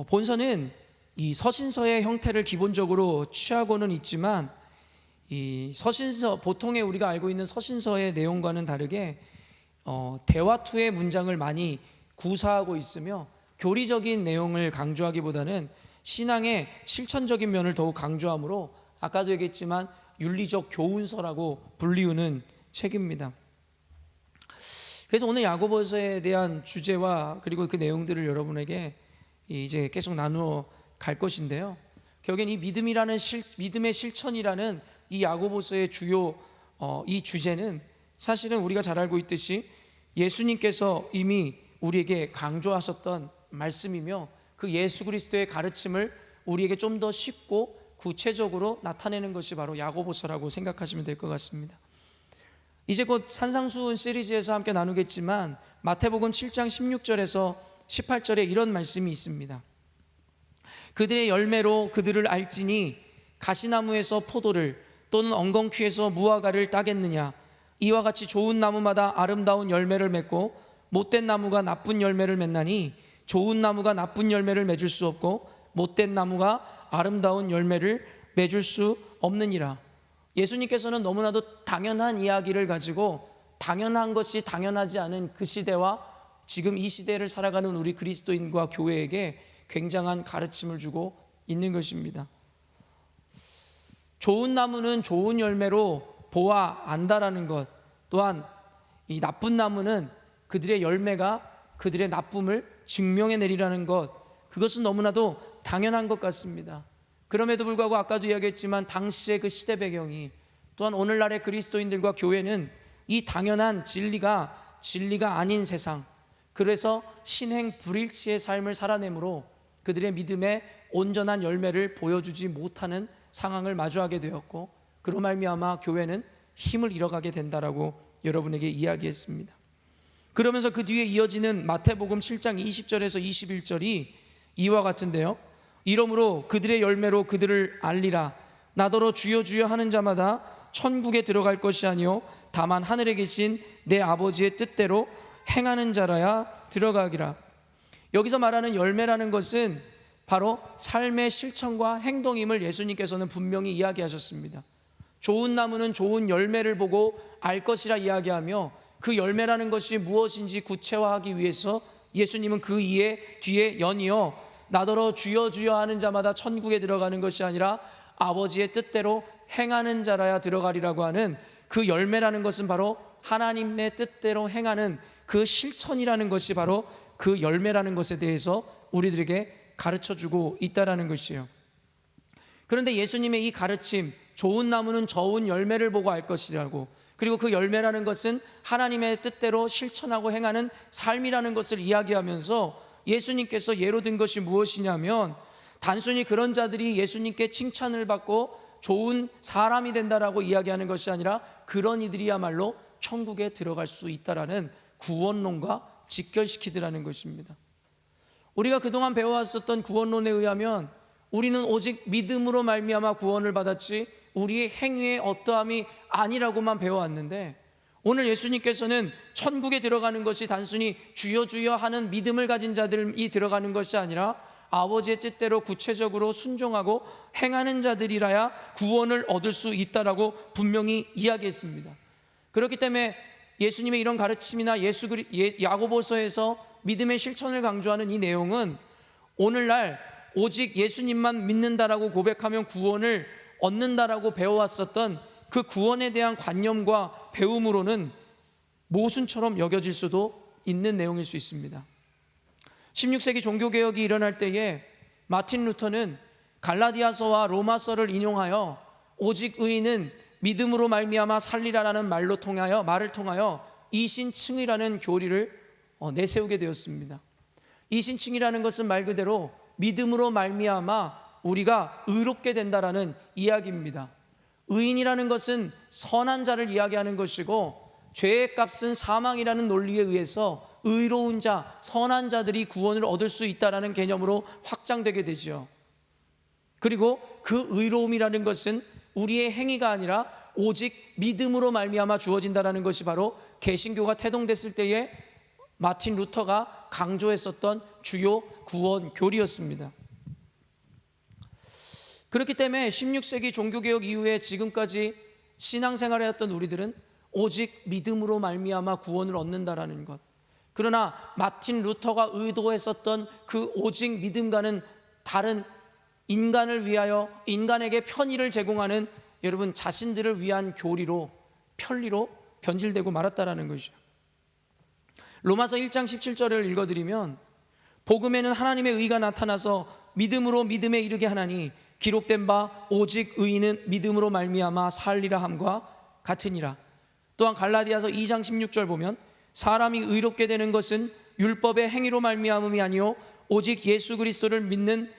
Speaker 1: 본서는 이 서신서의 형태를 기본적으로 취하고는 있지만 이 서신서, 보통의 우리가 알고 있는 서신서의 내용과는 다르게 대화투의 문장을 많이 구사하고 있으며 교리적인 내용을 강조하기보다는 신앙의 실천적인 면을 더욱 강조하므로 아까도 얘기했지만 윤리적 교훈서라고 불리우는 책입니다. 그래서 오늘 야고보서에 대한 주제와 그리고 그 내용들을 여러분에게 이제 계속 나누어 갈 것인데요, 결국엔 이 믿음의 실천이라는 이 야고보서의 주요 이 주제는 사실은 우리가 잘 알고 있듯이 예수님께서 이미 우리에게 강조하셨던 말씀이며 그 예수 그리스도의 가르침을 우리에게 좀 더 쉽고 구체적으로 나타내는 것이 바로 야고보서라고 생각하시면 될 것 같습니다. 이제 곧 산상수훈 시리즈에서 함께 나누겠지만 마태복음 7장 16절에서 18절에 이런 말씀이 있습니다. 그들의 열매로 그들을 알지니 가시나무에서 포도를 또는 엉겅퀴에서 무화과를 따겠느냐. 이와 같이 좋은 나무마다 아름다운 열매를 맺고 못된 나무가 나쁜 열매를 맺나니 좋은 나무가 나쁜 열매를 맺을 수 없고 못된 나무가 아름다운 열매를 맺을 수 없느니라. 예수님께서는 너무나도 당연한 이야기를 가지고 당연한 것이 당연하지 않은 그 시대와 지금 이 시대를 살아가는 우리 그리스도인과 교회에게 굉장한 가르침을 주고 있는 것입니다. 좋은 나무는 좋은 열매로 보아 안다라는 것, 또한 이 나쁜 나무는 그들의 열매가 그들의 나쁨을 증명해 내리라는 것, 그것은 너무나도 당연한 것 같습니다. 그럼에도 불구하고 아까도 이야기했지만 당시의 그 시대 배경이, 또한 오늘날의 그리스도인들과 교회는 이 당연한 진리가 아닌 세상, 그래서 신행 불일치의 삶을 살아내므로 그들의 믿음의 온전한 열매를 보여주지 못하는 상황을 마주하게 되었고, 그로 말미암아 교회는 힘을 잃어가게 된다라고 여러분에게 이야기했습니다. 그러면서 그 뒤에 이어지는 마태복음 7장 20절에서 21절이 이와 같은데요, 이러므로 그들의 열매로 그들을 알리라. 나더러 주여 주여 하는 자마다 천국에 들어갈 것이 아니요 다만 하늘에 계신 내 아버지의 뜻대로 행하는 자라야 들어가기라. 여기서 말하는 열매라는 것은 바로 삶의 실천과 행동임을 예수님께서는 분명히 이야기하셨습니다. 좋은 나무는 좋은 열매를 보고 알 것이라 이야기하며 그 열매라는 것이 무엇인지 구체화하기 위해서 예수님은 그 뒤에 연이어 나더러 주여 주여 하는 자마다 천국에 들어가는 것이 아니라 아버지의 뜻대로 행하는 자라야 들어가리라고 하는 그 열매라는 것은 바로 하나님의 뜻대로 행하는 그 실천이라는 것이 바로 그 열매라는 것에 대해서 우리들에게 가르쳐주고 있다라는 것이에요. 그런데 예수님의 이 가르침, 좋은 나무는 좋은 열매를 보고 알 것이라고, 그리고 그 열매라는 것은 하나님의 뜻대로 실천하고 행하는 삶이라는 것을 이야기하면서 예수님께서 예로 든 것이 무엇이냐면, 단순히 그런 자들이 예수님께 칭찬을 받고 좋은 사람이 된다라고 이야기하는 것이 아니라 그런 이들이야말로 천국에 들어갈 수 있다라는 구원론과 직결시키더라는 것입니다. 우리가 그동안 배워왔었던 구원론에 의하면 우리는 오직 믿음으로 말미암아 구원을 받았지 우리의 행위의 어떠함이 아니라고만 배워왔는데, 오늘 예수님께서는 천국에 들어가는 것이 단순히 주여 주여 하는 믿음을 가진 자들이 들어가는 것이 아니라 아버지의 뜻대로 구체적으로 순종하고 행하는 자들이라야 구원을 얻을 수 있다라고 분명히 이야기했습니다. 그렇기 때문에 예수님의 이런 가르침이나 야고보서에서 믿음의 실천을 강조하는 이 내용은 오늘날 오직 예수님만 믿는다라고 고백하면 구원을 얻는다라고 배워왔었던 그 구원에 대한 관념과 배움으로는 모순처럼 여겨질 수도 있는 내용일 수 있습니다. 16세기 종교개혁이 일어날 때에 마틴 루터는 갈라디아서와 로마서를 인용하여 오직 의인은 믿음으로 말미암아 살리라라는 말을 통하여 이신층이라는 교리를 내세우게 되었습니다. 이신층이라는 것은 말 그대로 믿음으로 말미암아 우리가 의롭게 된다라는 이야기입니다. 의인이라는 것은 선한 자를 이야기하는 것이고, 죄의 값은 사망이라는 논리에 의해서 의로운 자, 선한 자들이 구원을 얻을 수 있다라는 개념으로 확장되게 되죠. 그리고 그 의로움이라는 것은 우리의 행위가 아니라 오직 믿음으로 말미암아 주어진다라는 것이 바로 개신교가 태동됐을 때에 마틴 루터가 강조했었던 주요 구원 교리였습니다. 그렇기 때문에 16세기 종교개혁 이후에 지금까지 신앙생활을 했던 우리들은 오직 믿음으로 말미암아 구원을 얻는다라는 것, 그러나 마틴 루터가 의도했었던 그 오직 믿음과는 다른 인간을 위하여 인간에게 편의를 제공하는 여러분 자신들을 위한 교리로 편리로 변질되고 말았다라는 것이죠. 로마서 1장 17절을 읽어드리면 복음에는 하나님의 의가 나타나서 믿음으로 믿음에 이르게 하나니 기록된 바 오직 의인은 믿음으로 말미암아 살리라 함과 같으니라. 또한 갈라디아서 2장 16절 보면 사람이 의롭게 되는 것은 율법의 행위로 말미암음이 아니요 오직 예수 그리스도를 믿는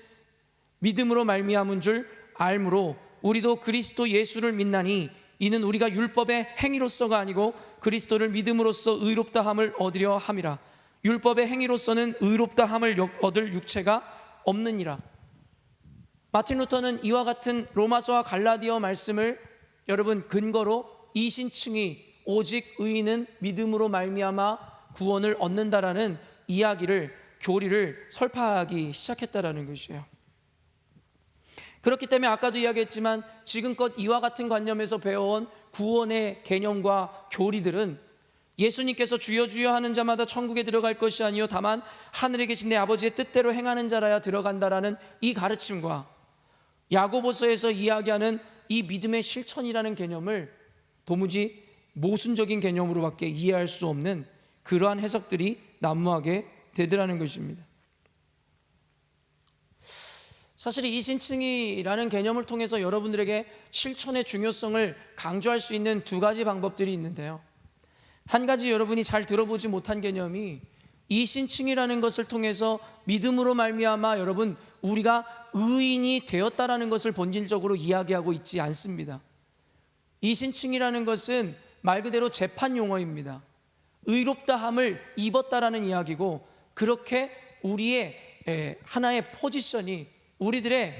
Speaker 1: 믿음으로 말미암은 줄 알므로 우리도 그리스도 예수를 믿나니 이는 우리가 율법의 행위로서가 아니고 그리스도를 믿음으로써 의롭다 함을 얻으려 함이라. 율법의 행위로서는 의롭다 함을 얻을 육체가 없느니라. 마틴 루터는 이와 같은 로마서와 갈라디아 말씀을 여러분 근거로 이신층이 오직 의인은 믿음으로 말미암아 구원을 얻는다라는 이야기를 교리를 설파하기 시작했다라는 것이에요. 그렇기 때문에 아까도 이야기했지만 지금껏 이와 같은 관념에서 배워온 구원의 개념과 교리들은 예수님께서 주여 주여 하는 자마다 천국에 들어갈 것이 아니요 다만 하늘에 계신 내 아버지의 뜻대로 행하는 자라야 들어간다라는 이 가르침과 야고보서에서 이야기하는 이 믿음의 실천이라는 개념을 도무지 모순적인 개념으로밖에 이해할 수 없는 그러한 해석들이 난무하게 되더라는 것입니다. 사실 이 이신층이라는 개념을 통해서 여러분들에게 실천의 중요성을 강조할 수 있는 두 가지 방법들이 있는데요. 한 가지 여러분이 잘 들어보지 못한 개념이 이신층이라는 것을 통해서 믿음으로 말미암아 여러분 우리가 의인이 되었다라는 것을 본질적으로 이야기하고 있지 않습니다. 이신층이라는 것은 말 그대로 재판 용어입니다. 의롭다함을 입었다라는 이야기고, 그렇게 우리의 하나의 포지션이 우리들의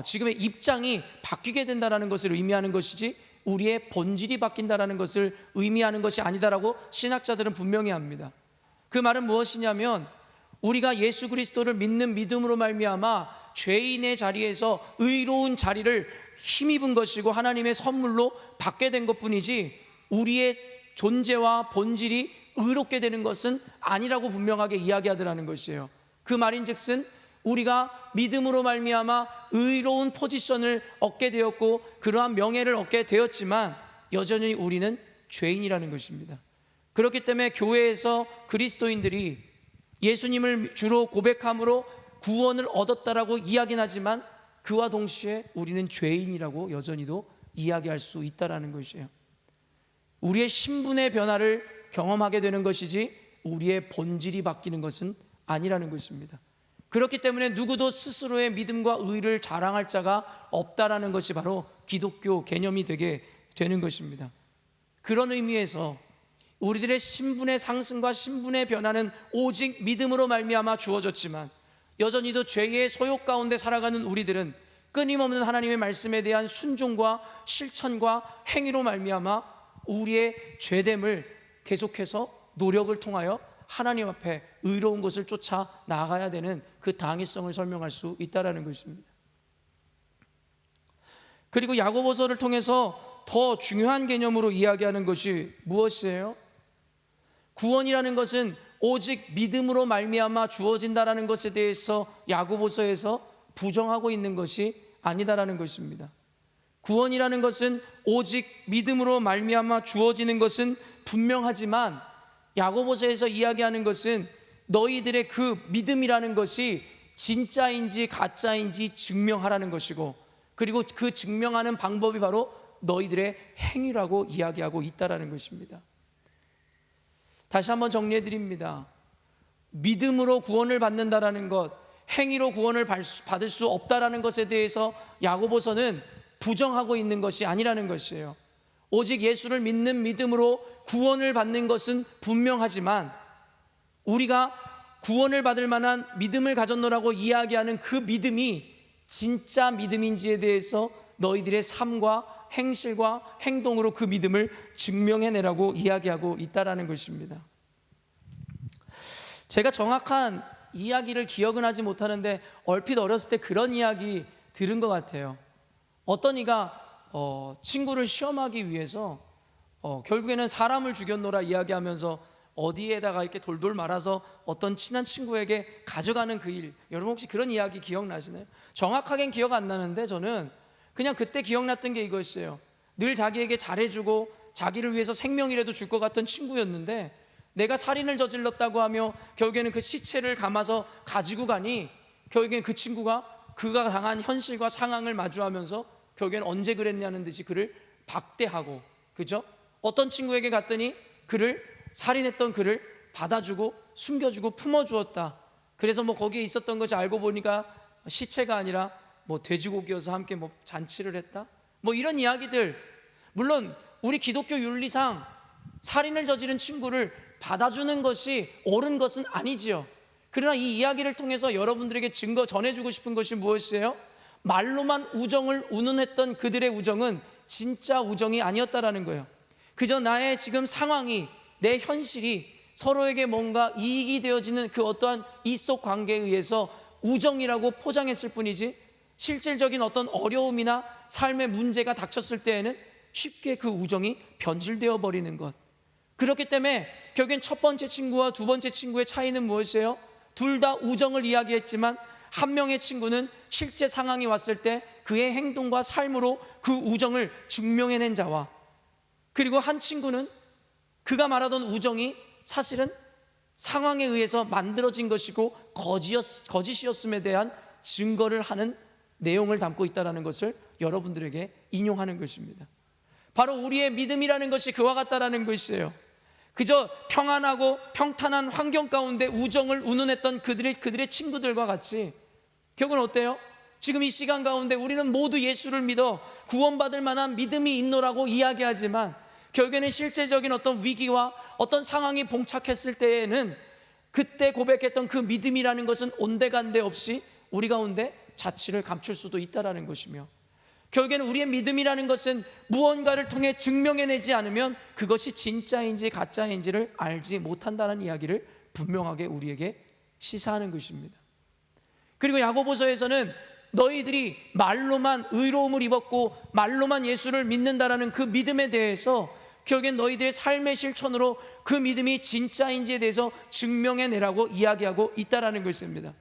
Speaker 1: 지금의 입장이 바뀌게 된다라는 것을 의미하는 것이지 우리의 본질이 바뀐다라는 것을 의미하는 것이 아니다라고 신학자들은 분명히 합니다. 그 말은 무엇이냐면 우리가 예수 그리스도를 믿는 믿음으로 말미암아 죄인의 자리에서 의로운 자리를 힘입은 것이고 하나님의 선물로 받게 된 것뿐이지 우리의 존재와 본질이 의롭게 되는 것은 아니라고 분명하게 이야기하더라는 것이에요. 그 말인즉슨 우리가 믿음으로 말미암아 의로운 포지션을 얻게 되었고 그러한 명예를 얻게 되었지만 여전히 우리는 죄인이라는 것입니다. 그렇기 때문에 교회에서 그리스도인들이 예수님을 주로 고백함으로 구원을 얻었다라고 이야기는 하지만 그와 동시에 우리는 죄인이라고 여전히도 이야기할 수 있다라는 것이에요. 우리의 신분의 변화를 경험하게 되는 것이지 우리의 본질이 바뀌는 것은 아니라는 것입니다. 그렇기 때문에 누구도 스스로의 믿음과 의를 자랑할 자가 없다라는 것이 바로 기독교 개념이 되게 되는 것입니다. 그런 의미에서 우리들의 신분의 상승과 신분의 변화는 오직 믿음으로 말미암아 주어졌지만 여전히도 죄의 소욕 가운데 살아가는 우리들은 끊임없는 하나님의 말씀에 대한 순종과 실천과 행위로 말미암아 우리의 죄됨을 계속해서 노력을 통하여 하나님 앞에 의로운 것을 쫓아 나가야 되는 그 당위성을 설명할 수 있다는 것입니다. 그리고 야고보서를 통해서 더 중요한 개념으로 이야기하는 것이 무엇이에요? 구원이라는 것은 오직 믿음으로 말미암아 주어진다라는 것에 대해서 야고보서에서 부정하고 있는 것이 아니다라는 것입니다. 구원이라는 것은 오직 믿음으로 말미암아 주어지는 것은 분명하지만 야고보서에서 이야기하는 것은 너희들의 그 믿음이라는 것이 진짜인지 가짜인지 증명하라는 것이고, 그리고 그 증명하는 방법이 바로 너희들의 행위라고 이야기하고 있다라는 것입니다. 다시 한번 정리해 드립니다. 믿음으로 구원을 받는다라는 것, 행위로 구원을 받을 수 없다라는 것에 대해서 야고보서는 부정하고 있는 것이 아니라는 것이에요. 오직 예수를 믿는 믿음으로 구원을 받는 것은 분명하지만 우리가 구원을 받을 만한 믿음을 가졌노라고 이야기하는 그 믿음이 진짜 믿음인지에 대해서 너희들의 삶과 행실과 행동으로 그 믿음을 증명해내라고 이야기하고 있다라는 것입니다. 제가 정확한 이야기를 기억은 하지 못하는데 얼핏 어렸을 때 그런 이야기 들은 것 같아요. 어떤 이가 친구를 시험하기 위해서 결국에는 사람을 죽였노라 이야기하면서 어디에다가 이렇게 돌돌 말아서 어떤 친한 친구에게 가져가는 그 일, 여러분 혹시 그런 이야기 기억나시나요? 정확하게는 기억 안 나는데 저는 그냥 그때 기억났던 게 이것이에요. 늘 자기에게 잘해주고 자기를 위해서 생명이라도 줄 것 같던 친구였는데 내가 살인을 저질렀다고 하며 결국에는 그 시체를 감아서 가지고 가니 결국엔 그 친구가 그가 당한 현실과 상황을 마주하면서 결국엔 언제 그랬냐는 듯이 그를 박대하고, 그죠? 어떤 친구에게 갔더니 그를 살인했던 그를 받아주고 숨겨주고 품어주었다. 그래서 뭐 거기에 있었던 것이 알고 보니까 시체가 아니라 뭐 돼지고기여서 함께 뭐 잔치를 했다. 뭐 이런 이야기들, 물론 우리 기독교 윤리상 살인을 저지른 친구를 받아주는 것이 옳은 것은 아니지요. 그러나 이 이야기를 통해서 여러분들에게 증거 전해주고 싶은 것이 무엇이에요? 말로만 우정을 운운했던 그들의 우정은 진짜 우정이 아니었다라는 거예요. 그저 나의 지금 상황이, 내 현실이 서로에게 뭔가 이익이 되어지는 그 어떠한 이속 관계에 의해서 우정이라고 포장했을 뿐이지 실질적인 어떤 어려움이나 삶의 문제가 닥쳤을 때에는 쉽게 그 우정이 변질되어 버리는 것. 그렇기 때문에 결국엔 첫 번째 친구와 두 번째 친구의 차이는 무엇이에요? 둘 다 우정을 이야기했지만 한 명의 친구는 실제 상황이 왔을 때 그의 행동과 삶으로 그 우정을 증명해낸 자와, 그리고 한 친구는 그가 말하던 우정이 사실은 상황에 의해서 만들어진 것이고 거짓이었음에 대한 증거를 하는 내용을 담고 있다는 것을 여러분들에게 인용하는 것입니다. 바로 우리의 믿음이라는 것이 그와 같다라는 것이에요. 그저 평안하고 평탄한 환경 가운데 우정을 운운했던 그들의 친구들과 같이 결국은 어때요? 지금 이 시간 가운데 우리는 모두 예수를 믿어 구원받을 만한 믿음이 있노라고 이야기하지만 결국에는 실제적인 어떤 위기와 어떤 상황이 봉착했을 때에는 그때 고백했던 그 믿음이라는 것은 온데간데 없이 우리 가운데 자취를 감출 수도 있다라는 것이며, 결국에는 우리의 믿음이라는 것은 무언가를 통해 증명해내지 않으면 그것이 진짜인지 가짜인지를 알지 못한다는 이야기를 분명하게 우리에게 시사하는 것입니다. 그리고 야고보서에서는 너희들이 말로만 의로움을 입었고 말로만 예수를 믿는다라는 그 믿음에 대해서 결국엔 너희들의 삶의 실천으로 그 믿음이 진짜인지에 대해서 증명해내라고 이야기하고 있다라는 것입니다.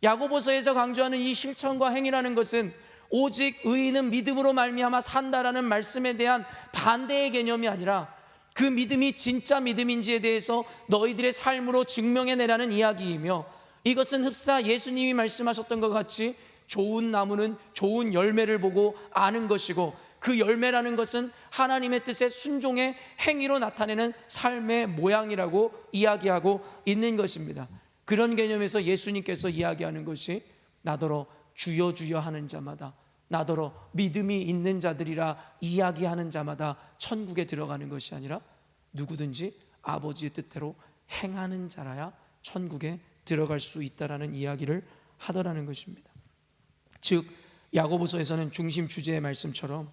Speaker 1: 야고보서에서 강조하는 이 실천과 행위라는 것은 오직 의인은 믿음으로 말미암아 산다라는 말씀에 대한 반대의 개념이 아니라 그 믿음이 진짜 믿음인지에 대해서 너희들의 삶으로 증명해내라는 이야기이며, 이것은 흡사 예수님이 말씀하셨던 것 같이 좋은 나무는 좋은 열매를 보고 아는 것이고, 그 열매라는 것은 하나님의 뜻에 순종의 행위로 나타내는 삶의 모양이라고 이야기하고 있는 것입니다. 그런 개념에서 예수님께서 이야기하는 것이 나더러 주여 주여 하는 자마다, 나더러 믿음이 있는 자들이라 이야기하는 자마다 천국에 들어가는 것이 아니라 누구든지 아버지의 뜻대로 행하는 자라야 천국에 들어갈 수 있다라는 이야기를 하더라는 것입니다. 즉 야고보서에서는 중심 주제의 말씀처럼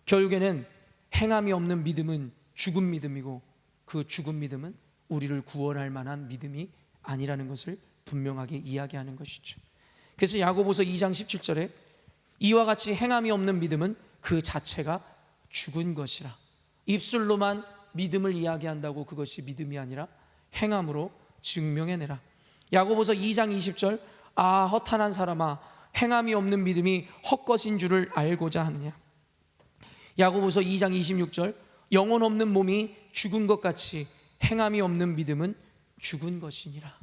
Speaker 1: 결국에는 행함이 없는 믿음은 죽은 믿음이고 그 죽은 믿음은 우리를 구원할 만한 믿음이 아니라는 것을 분명하게 이야기하는 것이죠. 그래서 야고보서 2장 17절에 이와 같이 행함이 없는 믿음은 그 자체가 죽은 것이라, 입술로만 믿음을 이야기한다고 그것이 믿음이 아니라 행함으로 증명해내라. 야고보서 2장 20절, 아 허탄한 사람아, 행함이 없는 믿음이 헛것인 줄을 알고자 하느냐. 야고보서 2장 26절, 영혼 없는 몸이 죽은 것 같이 행함이 없는 믿음은 죽은 것이니라.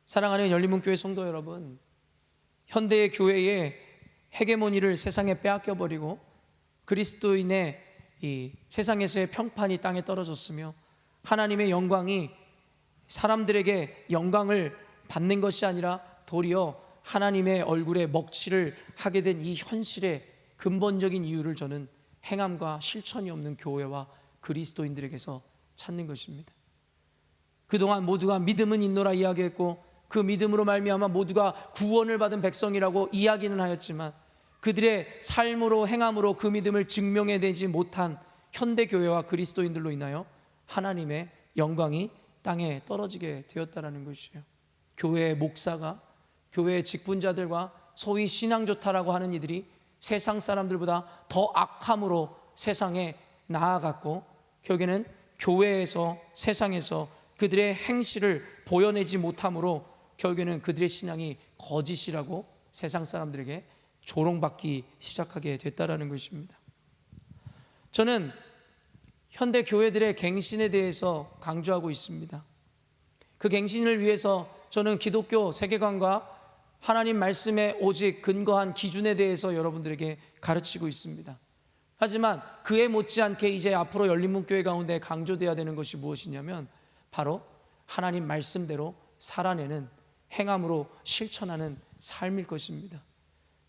Speaker 1: 사랑하는 열린문교회 성도 여러분, 현대의 교회의 헤게모니를 세상에 빼앗겨버리고 그리스도인의 이 세상에서의 평판이 땅에 떨어졌으며 하나님의 영광이 사람들에게 영광을 받는 것이 아니라 도리어 하나님의 얼굴에 먹칠을 하게 된 이 현실의 근본적인 이유를 저는 행함과 실천이 없는 교회와 그리스도인들에게서 찾는 것입니다. 그동안 모두가 믿음은 있노라 이야기했고 그 믿음으로 말미암아 모두가 구원을 받은 백성이라고 이야기는 하였지만 그들의 삶으로 행함으로 그 믿음을 증명해내지 못한 현대교회와 그리스도인들로 인하여 하나님의 영광이 땅에 떨어지게 되었다는 것이에요. 교회의 목사가, 교회의 직분자들과 소위 신앙 좋다라고 하는 이들이 세상 사람들보다 더 악함으로 세상에 나아갔고 결국에는 교회에서 세상에서 그들의 행실을 보여내지 못함으로 결국에는 그들의 신앙이 거짓이라고 세상 사람들에게 조롱받기 시작하게 됐다라는 것입니다. 저는 현대 교회들의 갱신에 대해서 강조하고 있습니다. 그 갱신을 위해서 저는 기독교 세계관과 하나님 말씀에 오직 근거한 기준에 대해서 여러분들에게 가르치고 있습니다. 하지만 그에 못지않게 이제 앞으로 열린문교회 가운데 강조되어야 되는 것이 무엇이냐면 바로 하나님 말씀대로 살아내는 행함으로 실천하는 삶일 것입니다.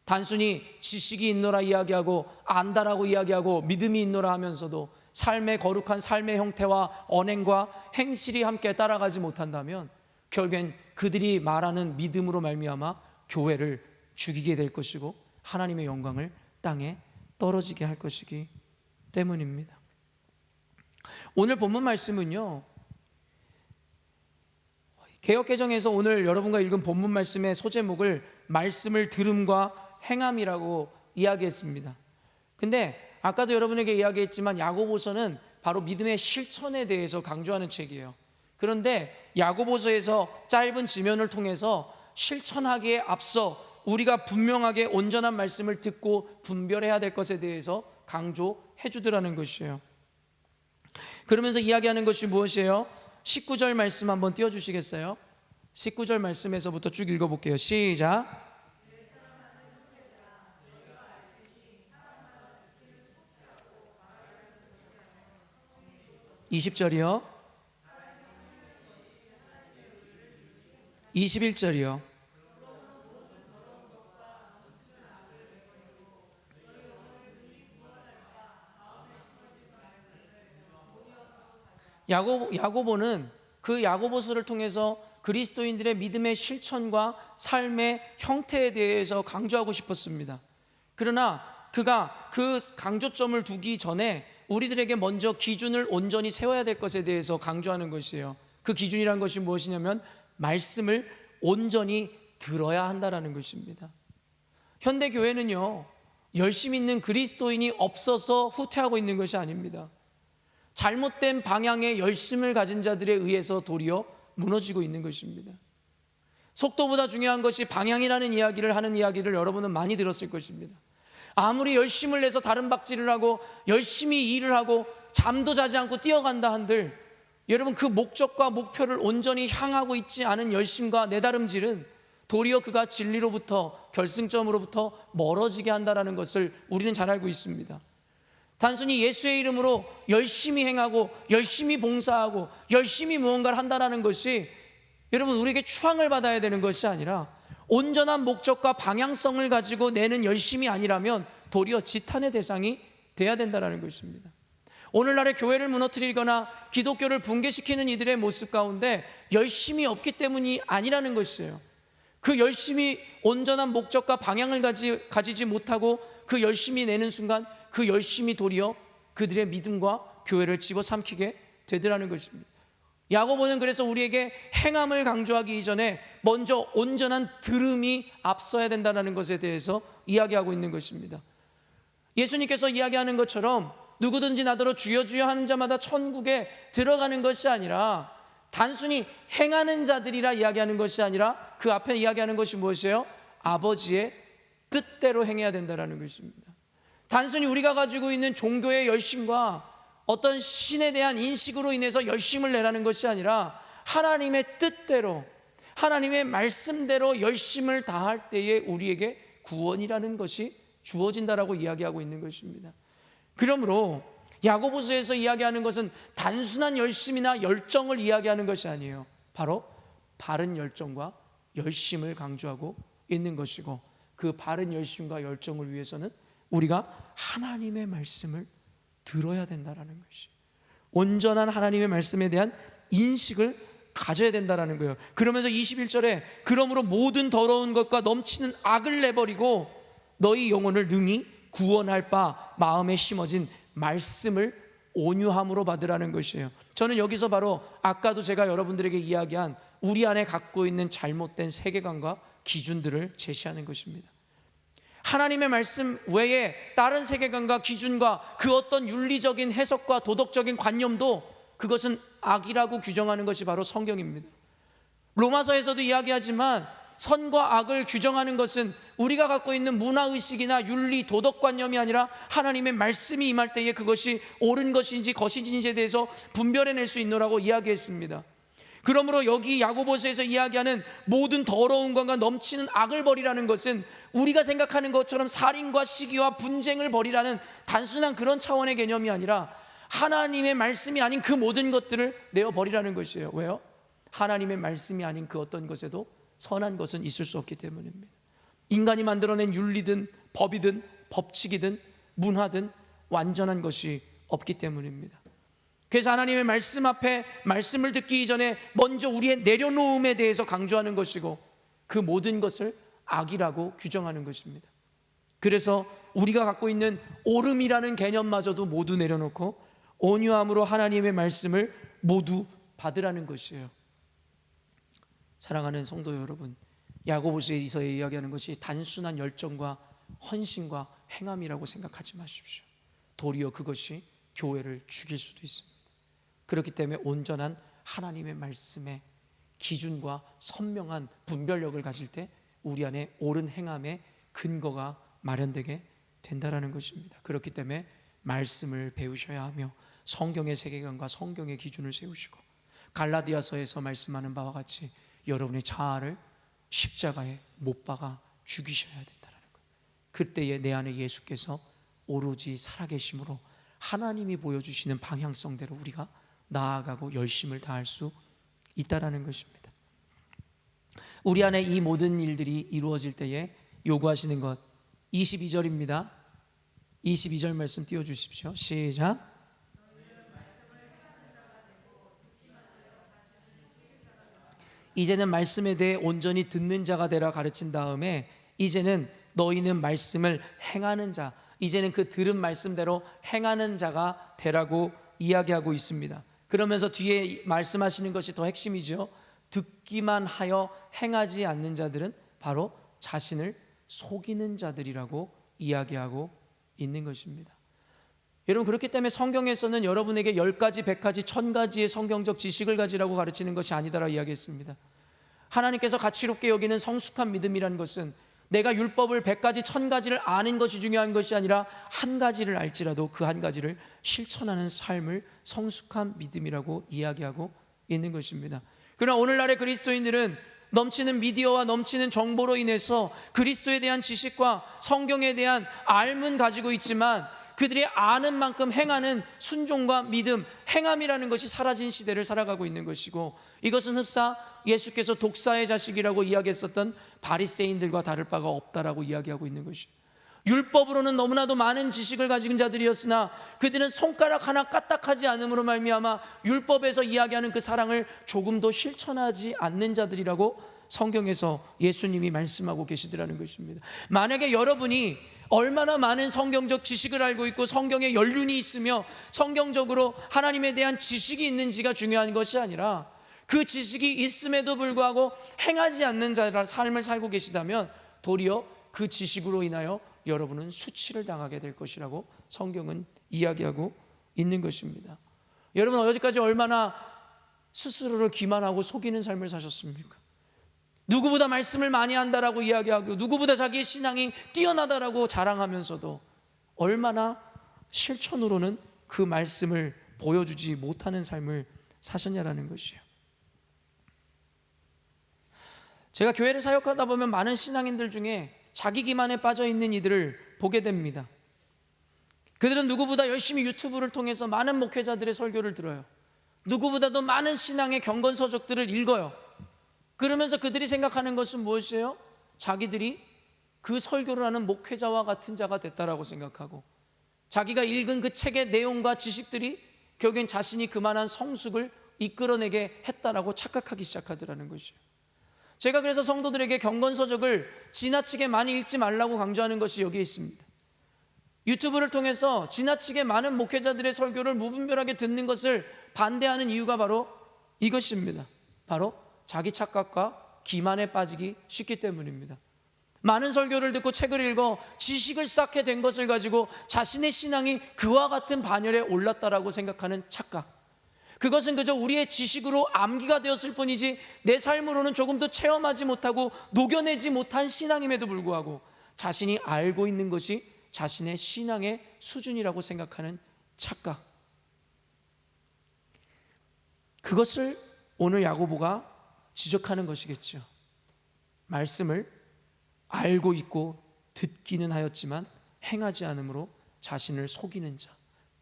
Speaker 1: 단순히 지식이 있노라 이야기하고 안다라고 이야기하고 믿음이 있노라 하면서도 삶의 거룩한 삶의 형태와 언행과 행실이 함께 따라가지 못한다면 결국엔 그들이 말하는 믿음으로 말미암아 교회를 죽이게 될 것이고 하나님의 영광을 땅에 떨어지게 할 것이기 때문입니다. 오늘 본문 말씀은요, 개역개정에서 오늘 여러분과 읽은 본문 말씀의 소제목을 말씀을 들음과 행함이라고 이야기했습니다. 근데 아까도 여러분에게 이야기했지만 야고보서는 바로 믿음의 실천에 대해서 강조하는 책이에요. 그런데 야고보서에서 짧은 지면을 통해서 실천하기에 앞서 우리가 분명하게 온전한 말씀을 듣고 분별해야 될 것에 대해서 강조해 주더라는 것이에요. 그러면서 이야기하는 것이 무엇이에요? 19절 말씀 한번 띄워주시겠어요? 19절 말씀에서부터 쭉 읽어볼게요. 시작. 20절이요. 21절이요. 야고보는 그 야고보서를 통해서 그리스도인들의 믿음의 실천과 삶의 형태에 대해서 강조하고 싶었습니다. 그러나 그가 그 강조점을 두기 전에 우리들에게 먼저 기준을 온전히 세워야 될 것에 대해서 강조하는 것이에요. 그 기준이란 것이 무엇이냐면 말씀을 온전히 들어야 한다는 것입니다. 현대교회는요, 열심히 있는 그리스도인이 없어서 후퇴하고 있는 것이 아닙니다. 잘못된 방향의 열심을 가진 자들에 의해서 도리어 무너지고 있는 것입니다. 속도보다 중요한 것이 방향이라는 이야기를 하는 이야기를 여러분은 많이 들었을 것입니다. 아무리 열심을 내서 다른 박질을 하고 열심히 일을 하고 잠도 자지 않고 뛰어간다 한들 여러분 그 목적과 목표를 온전히 향하고 있지 않은 열심과 내다름질은 도리어 그가 진리로부터 결승점으로부터 멀어지게 한다는 것을 우리는 잘 알고 있습니다. 단순히 예수의 이름으로 열심히 행하고 열심히 봉사하고 열심히 무언가를 한다는 것이 여러분 우리에게 추앙을 받아야 되는 것이 아니라 온전한 목적과 방향성을 가지고 내는 열심이 아니라면 도리어 지탄의 대상이 돼야 된다는 것입니다. 오늘날의 교회를 무너뜨리거나 기독교를 붕괴시키는 이들의 모습 가운데 열심이 없기 때문이 아니라는 것이에요. 그 열심이 온전한 목적과 방향을 가지지 못하고 그 열심히 내는 순간 그 열심이 도리어 그들의 믿음과 교회를 집어삼키게 되더라는 것입니다. 야고보는 그래서 우리에게 행함을 강조하기 이전에 먼저 온전한 들음이 앞서야 된다는 것에 대해서 이야기하고 있는 것입니다. 예수님께서 이야기하는 것처럼 누구든지 나더러 주여 주여 하는 자마다 천국에 들어가는 것이 아니라 단순히 행하는 자들이라 이야기하는 것이 아니라 그 앞에 이야기하는 것이 무엇이에요? 아버지의 뜻대로 행해야 된다는 것입니다. 단순히 우리가 가지고 있는 종교의 열심과 어떤 신에 대한 인식으로 인해서 열심을 내라는 것이 아니라 하나님의 뜻대로, 하나님의 말씀대로 열심을 다할 때에 우리에게 구원이라는 것이 주어진다라고 이야기하고 있는 것입니다. 그러므로 야고보서에서 이야기하는 것은 단순한 열심이나 열정을 이야기하는 것이 아니에요. 바로 바른 열정과 열심을 강조하고 있는 것이고, 그 바른 열심과 열정을 위해서는 우리가 하나님의 말씀을 들어야 된다는 것이, 온전한 하나님의 말씀에 대한 인식을 가져야 된다는 거예요. 그러면서 21절에 그러므로 모든 더러운 것과 넘치는 악을 내버리고 너희 영혼을 능히 구원할 바 마음에 심어진 말씀을 온유함으로 받으라는 것이에요. 저는 여기서 바로 아까도 제가 여러분들에게 이야기한 우리 안에 갖고 있는 잘못된 세계관과 기준들을 제시하는 것입니다. 하나님의 말씀 외에 다른 세계관과 기준과 그 어떤 윤리적인 해석과 도덕적인 관념도 그것은 악이라고 규정하는 것이 바로 성경입니다. 로마서에서도 이야기하지만 선과 악을 규정하는 것은 우리가 갖고 있는 문화의식이나 윤리, 도덕관념이 아니라 하나님의 말씀이 임할 때에 그것이 옳은 것인지 거짓인지에 대해서 분별해낼 수 있노라고 이야기했습니다. 그러므로 여기 야고보서에서 이야기하는 모든 더러운 것과 넘치는 악을 버리라는 것은 우리가 생각하는 것처럼 살인과 시기와 분쟁을 버리라는 단순한 그런 차원의 개념이 아니라 하나님의 말씀이 아닌 그 모든 것들을 내어버리라는 것이에요. 왜요? 하나님의 말씀이 아닌 그 어떤 것에도 선한 것은 있을 수 없기 때문입니다. 인간이 만들어낸 윤리든 법이든 법칙이든 문화든 완전한 것이 없기 때문입니다. 그래서 하나님의 말씀 앞에 말씀을 듣기 이전에 먼저 우리의 내려놓음에 대해서 강조하는 것이고, 그 모든 것을 악이라고 규정하는 것입니다. 그래서 우리가 갖고 있는 옳음이라는 개념마저도 모두 내려놓고 온유함으로 하나님의 말씀을 모두 받으라는 것이에요. 사랑하는 성도 여러분, 야고보서에서 이야기하는 것이 단순한 열정과 헌신과 행함이라고 생각하지 마십시오. 도리어 그것이 교회를 죽일 수도 있습니다. 그렇기 때문에 온전한 하나님의 말씀의 기준과 선명한 분별력을 가질 때 우리 안에 옳은 행함의 근거가 마련되게 된다는 것입니다. 그렇기 때문에 말씀을 배우셔야 하며 성경의 세계관과 성경의 기준을 세우시고, 갈라디아서에서 말씀하는 바와 같이 여러분의 자아를 십자가에 못 박아 죽이셔야 된다는 거예요. 그때에 내 안에 예수께서 오로지 살아계심으로 하나님이 보여주시는 방향성대로 우리가 나아가고 열심을 다할 수 있다는 것입니다. 우리 안에 이 모든 일들이 이루어질 때에 요구하시는 것 22절입니다. 22절 말씀 띄워주십시오. 시작. 이제는 말씀에 대해 온전히 듣는 자가 되라 가르친 다음에 이제는 너희는 말씀을 행하는 자, 이제는 그 들은 말씀대로 행하는 자가 되라고 이야기하고 있습니다. 그러면서 뒤에 말씀하시는 것이 더 핵심이죠. 듣기만 하여 행하지 않는 자들은 바로 자신을 속이는 자들이라고 이야기하고 있는 것입니다. 여러분, 그렇기 때문에 성경에서는 여러분에게 10가지, 100가지, 1000가지의 성경적 지식을 가지라고 가르치는 것이 아니다라고 이야기했습니다. 하나님께서 가치롭게 여기는 성숙한 믿음이라는 것은 내가 율법을 100가지, 1000가지를 아는 것이 중요한 것이 아니라 한 가지를 알지라도 그 한 가지를 실천하는 삶을 성숙한 믿음이라고 이야기하고 있는 것입니다. 그러나 오늘날의 그리스도인들은 넘치는 미디어와 넘치는 정보로 인해서 그리스도에 대한 지식과 성경에 대한 알문 가지고 있지만 그들이 아는 만큼 행하는 순종과 믿음, 행함이라는 것이 사라진 시대를 살아가고 있는 것이고, 이것은 흡사 예수께서 독사의 자식이라고 이야기했었던 바리새인들과 다를 바가 없다라고 이야기하고 있는 것이죠. 율법으로는 너무나도 많은 지식을 가진 자들이었으나 그들은 손가락 하나 까딱하지 않음으로 말미암아 율법에서 이야기하는 그 사랑을 조금도 실천하지 않는 자들이라고 성경에서 예수님이 말씀하고 계시더라는 것입니다. 만약에 여러분이 얼마나 많은 성경적 지식을 알고 있고 성경에 연륜이 있으며 성경적으로 하나님에 대한 지식이 있는지가 중요한 것이 아니라 그 지식이 있음에도 불구하고 행하지 않는 자의 삶을 살고 계시다면 도리어 그 지식으로 인하여 여러분은 수치를 당하게 될 것이라고 성경은 이야기하고 있는 것입니다. 여러분, 어제까지 얼마나 스스로를 기만하고 속이는 삶을 사셨습니까? 누구보다 말씀을 많이 한다라고 이야기하고 누구보다 자기의 신앙이 뛰어나다라고 자랑하면서도 얼마나 실천으로는 그 말씀을 보여주지 못하는 삶을 사셨냐라는 것이에요. 제가 교회를 사역하다 보면 많은 신앙인들 중에 자기 기만에 빠져 있는 이들을 보게 됩니다. 그들은 누구보다 열심히 유튜브를 통해서 많은 목회자들의 설교를 들어요. 누구보다도 많은 신앙의 경건서적들을 읽어요. 그러면서 그들이 생각하는 것은 무엇이에요? 자기들이 그 설교를 하는 목회자와 같은 자가 됐다라고 생각하고, 자기가 읽은 그 책의 내용과 지식들이 결국엔 자신이 그만한 성숙을 이끌어내게 했다라고 착각하기 시작하더라는 것이에요. 제가 그래서 성도들에게 경건서적을 지나치게 많이 읽지 말라고 강조하는 것이 여기에 있습니다. 유튜브를 통해서 지나치게 많은 목회자들의 설교를 무분별하게 듣는 것을 반대하는 이유가 바로 이것입니다. 바로 자기 착각과 기만에 빠지기 쉽기 때문입니다. 많은 설교를 듣고 책을 읽어 지식을 쌓게 된 것을 가지고 자신의 신앙이 그와 같은 반열에 올랐다라고 생각하는 착각, 그것은 그저 우리의 지식으로 암기가 되었을 뿐이지 내 삶으로는 조금도 체험하지 못하고 녹여내지 못한 신앙임에도 불구하고 자신이 알고 있는 것이 자신의 신앙의 수준이라고 생각하는 착각, 그것을 오늘 야고보가 지적하는 것이겠죠. 말씀을 알고 있고 듣기는 하였지만 행하지 않음으로 자신을 속이는 자,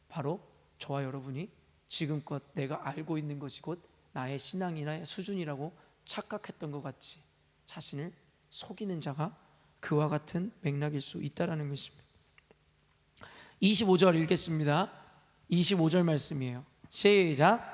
Speaker 1: 바로 저와 여러분이 지금껏 내가 알고 있는 것이 곧 나의 신앙이나 수준이라고 착각했던 것 같이 자신을 속이는 자가 그와 같은 맥락일 수 있다는 것입니다. 25절 읽겠습니다. 25절 말씀이에요. 시작.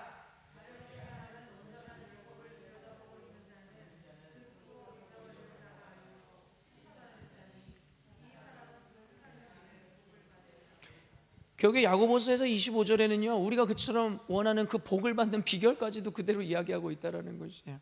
Speaker 1: 결국에 야고보서에서 25절에는요, 우리가 그처럼 원하는 그 복을 받는 비결까지도 그대로 이야기하고 있다는 것이에요.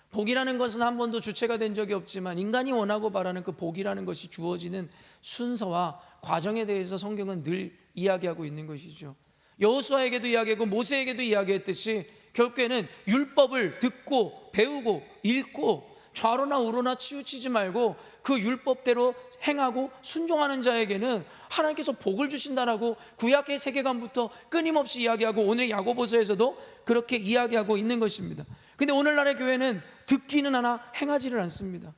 Speaker 1: 복이라는 것은 한 번도 주체가 된 적이 없지만 인간이 원하고 바라는 그 복이라는 것이 주어지는 순서와 과정에 대해서 성경은 늘 이야기하고 있는 것이죠. 여호수아에게도 이야기하고 모세에게도 이야기했듯이 결국에는 율법을 듣고 배우고 읽고 좌로나 우로나 치우치지 말고 그 율법대로 행하고 순종하는 자에게는 하나님께서 복을 주신다라고 구약의 세계관부터 끊임없이 이야기하고 오늘 야고보서에서도 그렇게 이야기하고 있는 것입니다. 근데 오늘날의 교회는 듣기는 하나 행하지를 않습니다.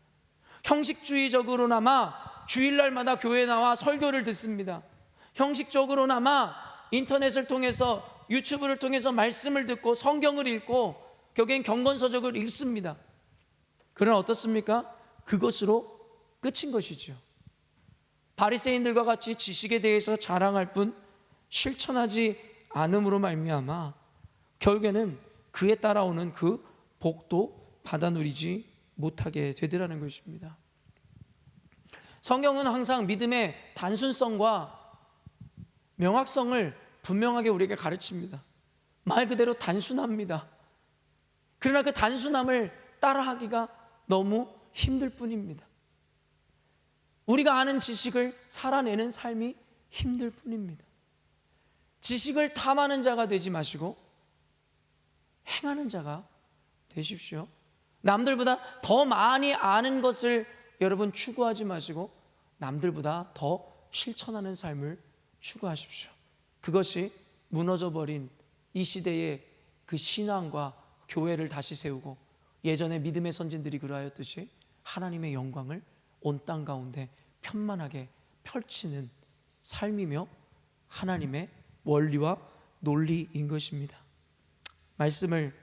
Speaker 1: 형식주의적으로나마 주일날마다 교회에 나와 설교를 듣습니다. 형식적으로나마 인터넷을 통해서 유튜브를 통해서 말씀을 듣고 성경을 읽고 결국엔 경건서적을 읽습니다. 그러나 어떻습니까? 그것으로 끝인 것이죠. 바리새인들과 같이 지식에 대해서 자랑할 뿐 실천하지 않음으로 말미암아 결국에는 그에 따라오는 그 복도 받아 누리지 못하게 되더라는 것입니다. 성경은 항상 믿음의 단순성과 명확성을 분명하게 우리에게 가르칩니다. 말 그대로 단순합니다. 그러나 그 단순함을 따라하기가 너무 힘들 뿐입니다. 우리가 아는 지식을 살아내는 삶이 힘들 뿐입니다. 지식을 탐하는 자가 되지 마시고 행하는 자가 되십시오. 남들보다 더 많이 아는 것을 여러분 추구하지 마시고 남들보다 더 실천하는 삶을 추구하십시오. 그것이 무너져버린 이 시대의 그 신앙과 교회를 다시 세우고 예전에 믿음의 선진들이 그러하였듯이 하나님의 영광을 온 땅 가운데 편만하게 펼치는 삶이며 하나님의 원리와 논리인 것입니다. 말씀을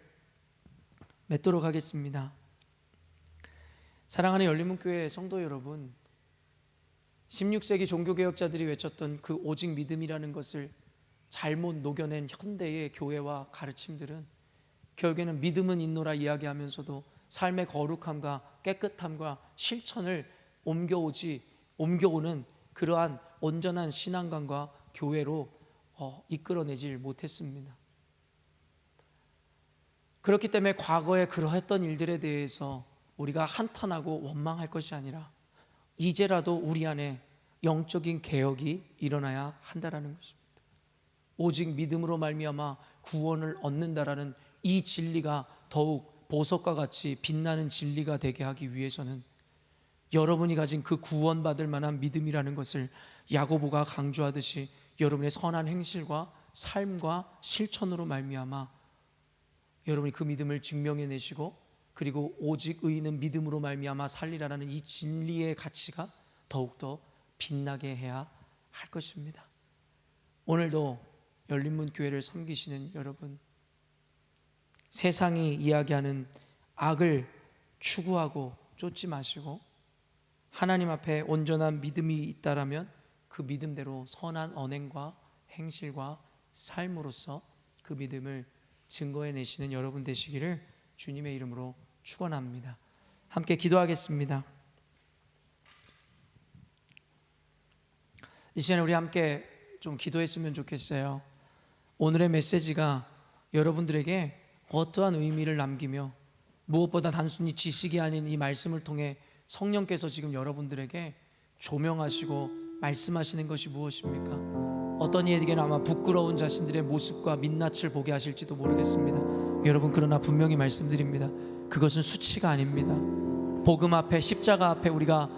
Speaker 1: 맺도록 하겠습니다. 사랑하는 열린문교회 성도 여러분, 16세기 종교개혁자들이 외쳤던 그 오직 믿음이라는 것을 잘못 녹여낸 현대의 교회와 가르침들은 결국에는 믿음은 있노라 이야기하면서도 삶의 거룩함과 깨끗함과 실천을 옮겨오는 그러한 온전한 신앙관과 교회로 이끌어내질 못했습니다. 그렇기 때문에 과거에 그러했던 일들에 대해서 우리가 한탄하고 원망할 것이 아니라 이제라도 우리 안에 영적인 개혁이 일어나야 한다는 것입니다. 오직 믿음으로 말미암아 구원을 얻는다라는 이 진리가 더욱 보석과 같이 빛나는 진리가 되게 하기 위해서는 여러분이 가진 그 구원받을 만한 믿음이라는 것을 야고보가 강조하듯이 여러분의 선한 행실과 삶과 실천으로 말미암아 여러분이 그 믿음을 증명해내시고, 그리고 오직 의인은 믿음으로 말미암아 살리라라는 이 진리의 가치가 더욱더 빛나게 해야 할 것입니다. 오늘도 열린문 교회를 섬기시는 여러분, 세상이 이야기하는 악을 추구하고 쫓지 마시고 하나님 앞에 온전한 믿음이 있다라면 그 믿음대로 선한 언행과 행실과 삶으로서 그 믿음을 증거해내시는 여러분 되시기를 주님의 이름으로 축원합니다. 함께 기도하겠습니다. 이 시간에 우리 함께 좀 기도했으면 좋겠어요. 오늘의 메시지가 여러분들에게 어떠한 의미를 남기며 무엇보다 단순히 지식이 아닌 이 말씀을 통해 성령께서 지금 여러분들에게 조명하시고 말씀하시는 것이 무엇입니까? 어떤 이에게는 아마 부끄러운 자신들의 모습과 민낯을 보게 하실지도 모르겠습니다. 여러분, 그러나 분명히 말씀드립니다. 그것은 수치가 아닙니다. 복음 앞에, 십자가 앞에 우리가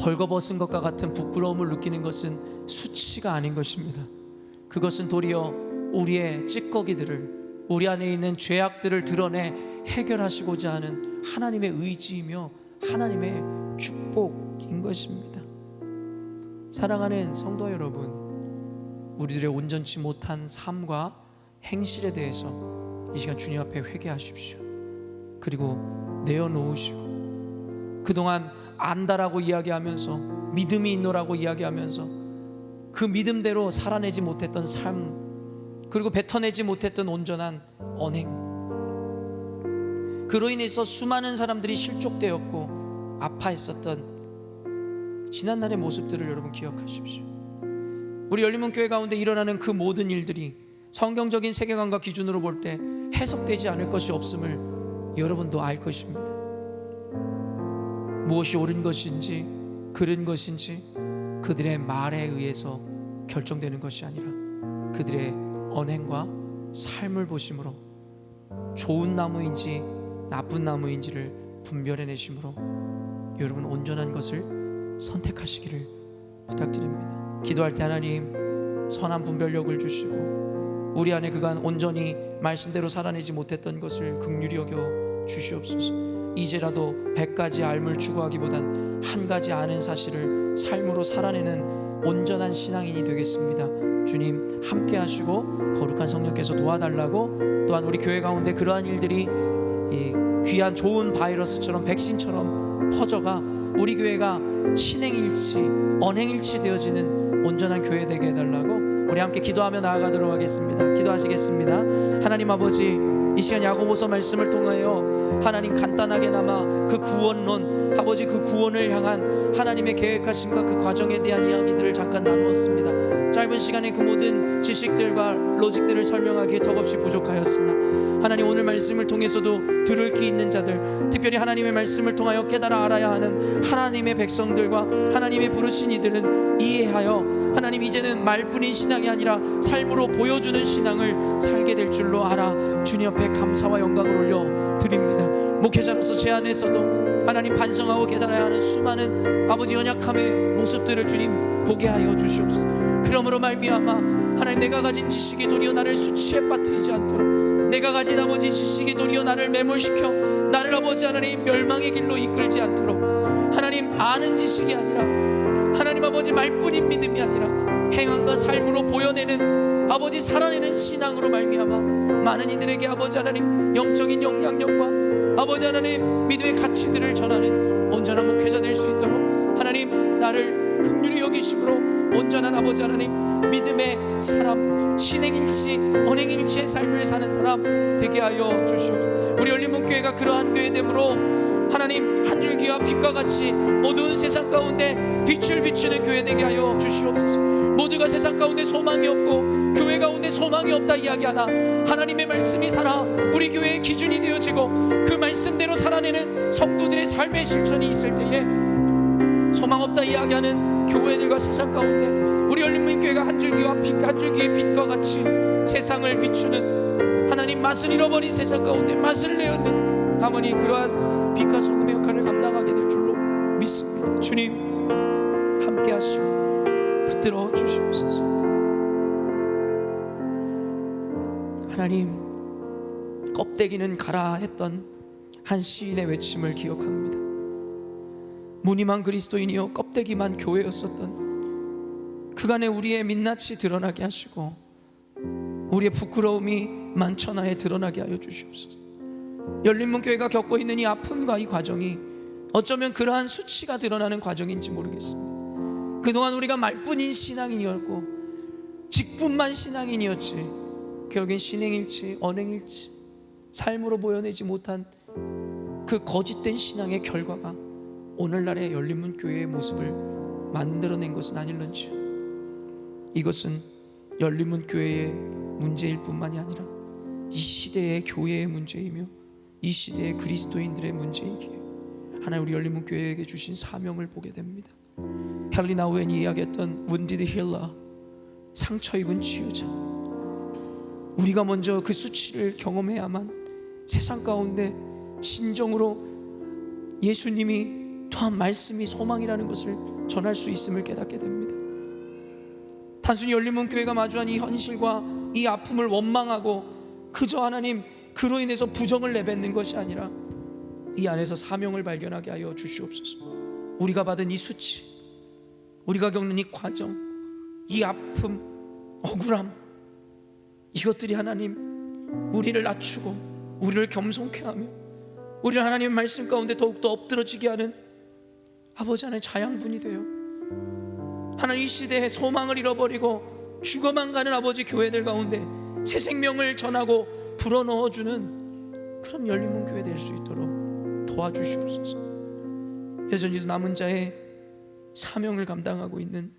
Speaker 1: 벌거벗은 것과 같은 부끄러움을 느끼는 것은 수치가 아닌 것입니다. 그것은 도리어 우리의 찌꺼기들을, 우리 안에 있는 죄악들을 드러내 해결하시고자 하는 하나님의 의지이며 하나님의 축복인 것입니다. 사랑하는 성도 여러분, 우리들의 온전치 못한 삶과 행실에 대해서 이 시간 주님 앞에 회개하십시오. 그리고 내어놓으시고, 그동안 안다라고 이야기하면서, 믿음이 있노라고 이야기하면서 그 믿음대로 살아내지 못했던 삶, 그리고 뱉어내지 못했던 온전한 언행, 그로 인해서 수많은 사람들이 실족되었고 아파했었던 지난날의 모습들을 여러분 기억하십시오. 우리 열린문 교회 가운데 일어나는 그 모든 일들이 성경적인 세계관과 기준으로 볼 때 해석되지 않을 것이 없음을 여러분도 알 것입니다. 무엇이 옳은 것인지 그른 것인지 그들의 말에 의해서 결정되는 것이 아니라 그들의 언행과 삶을 보심으로 좋은 나무인지 나쁜 나무인지를 분별해내심으로 여러분 온전한 것을 선택하시기를 부탁드립니다. 기도할 때 하나님 선한 분별력을 주시고 우리 안에 그간 온전히 말씀대로 살아내지 못했던 것을 긍휼히 여겨 주시옵소서. 이제라도 100가지 알물 추구하기보단 한 가지 아는 사실을 삶으로 살아내는 온전한 신앙인이 되겠습니다. 주님 함께 하시고 거룩한 성령께서 도와달라고, 또한 우리 교회 가운데 그러한 일들이 이 귀한 좋은 바이러스처럼 백신처럼 퍼져가 우리 교회가 신행일치 언행일치 되어지는 온전한 교회 되게 해달라고 우리 함께 기도하며 나아가도록 하겠습니다. 기도하시겠습니다. 하나님 아버지, 이 시간 야고보서 말씀을 통하여 하나님 간단하게나마 그 구원론, 아버지 그 구원을 향한 하나님의 계획하심과 그 과정에 대한 이야기들을 잠깐 나누었습니다. 짧은 시간에 그 모든 지식들과 로직들을 설명하기에 턱없이 부족하였으나 하나님 오늘 말씀을 통해서도 들을 귀 있는 자들, 특별히 하나님의 말씀을 통하여 깨달아 알아야 하는 하나님의 백성들과 하나님의 부르신 이들은 이해하여 하나님 이제는 말뿐인 신앙이 아니라 삶으로 보여주는 신앙을 살게 될 줄로 알아 주님 앞에 감사와 영광을 올려 드립니다. 목회자로서 제 안에서도 하나님 반성하고 깨달아야 하는 수많은 아버지 연약함의 모습들을 주님 보게 하여 주시옵소서. 그러므로 말미암아 하나님 내가 가진 지식이 도리어 나를 수치에 빠뜨리지 않도록, 내가 가진 아버지 지식이 도리어 나를 매몰시켜 나를 아버지 하나님 멸망의 길로 이끌지 않도록, 하나님 아는 지식이 아니라 하나님 아버지 말뿐인 믿음이 아니라 행함과 삶으로 보여내는 아버지 살아내는 신앙으로 말미암아 많은 이들에게 아버지 하나님 영적인 영향력과 아버지 하나님 믿음의 가치들을 전하는 온전한 목회자 될 수 있도록 하나님 나를 긍휼히 여기심으로 온전한 아버지 하나님 믿음의 사람, 신행일치 언행일치의 삶을 사는 사람 되게 하여 주시옵소서. 우리 열린문교회가 그러한 교회됨으로 하나님 한 줄기와 빛과 같이 어두운 세상 가운데 빛을 비추는 교회 되게 하여 주시옵소서. 모두가 세상 가운데 소망이 없고 교회 가운데 소망이 없다 이야기하나 하나님의 말씀이 살아 우리 교회의 기준이 되어지고 그 말씀대로 살아내는 성도들의 삶의 실천이 있을 때에 소망 없다 이야기하는 교회들과 세상 가운데 우리 열린문교회가 한 줄기의 빛과 같이 세상을 비추는 하나님, 맛을 잃어버린 세상 가운데 맛을 내었는 하나님, 그러한 빛과 소금의 역할을 감당하게 될 줄로 믿습니다. 주님 함께 하시고 붙들어 주시옵소서. 하나님, 껍데기는 가라 했던 한 시인의 외침을 기억합니다. 무늬만 그리스도인이요 껍데기만 교회였었던 그간의 우리의 민낯이 드러나게 하시고 우리의 부끄러움이 만천하에 드러나게 하여 주시옵소서. 열린문교회가 겪고 있는 이 아픔과 이 과정이 어쩌면 그러한 수치가 드러나는 과정인지 모르겠습니다. 그동안 우리가 말뿐인 신앙인이었고 직분만 신앙인이었지 결국엔 신행일지 언행일지 삶으로 보여내지 못한 그 거짓된 신앙의 결과가 오늘날의 열린문교회의 모습을 만들어낸 것은 아닐런지. 이것은 열린문교회의 문제일 뿐만이 아니라 이 시대의 교회의 문제이며 이 시대의 그리스도인들의 문제이기에 하나님, 우리 열린문교회에게 주신 사명을 보게 됩니다. 헨리 나우엔이 이야기했던 wounded healer, 상처 입은 치유자. 우리가 먼저 그 수치를 경험해야만 세상 가운데 진정으로 예수님이 또한 말씀이 소망이라는 것을 전할 수 있음을 깨닫게 됩니다. 단순히 열린문교회가 마주한 이 현실과 이 아픔을 원망하고 그저 하나님 그로 인해서 부정을 내뱉는 것이 아니라 이 안에서 사명을 발견하게 하여 주시옵소서. 우리가 받은 이 수치, 우리가 겪는 이 과정, 이 아픔, 억울함, 이것들이 하나님 우리를 낮추고 우리를 겸손케 하며 우리를 하나님의 말씀 가운데 더욱더 엎드러지게 하는 아버지 하나님의 자양분이 되어 하나님 이 시대에 소망을 잃어버리고 죽어만 가는 아버지 교회들 가운데 새 생명을 전하고 불어넣어주는 그런 열린문교회 될 수 있도록 도와주시옵소서. 여전히도 남은 자의 사명을 감당하고 있는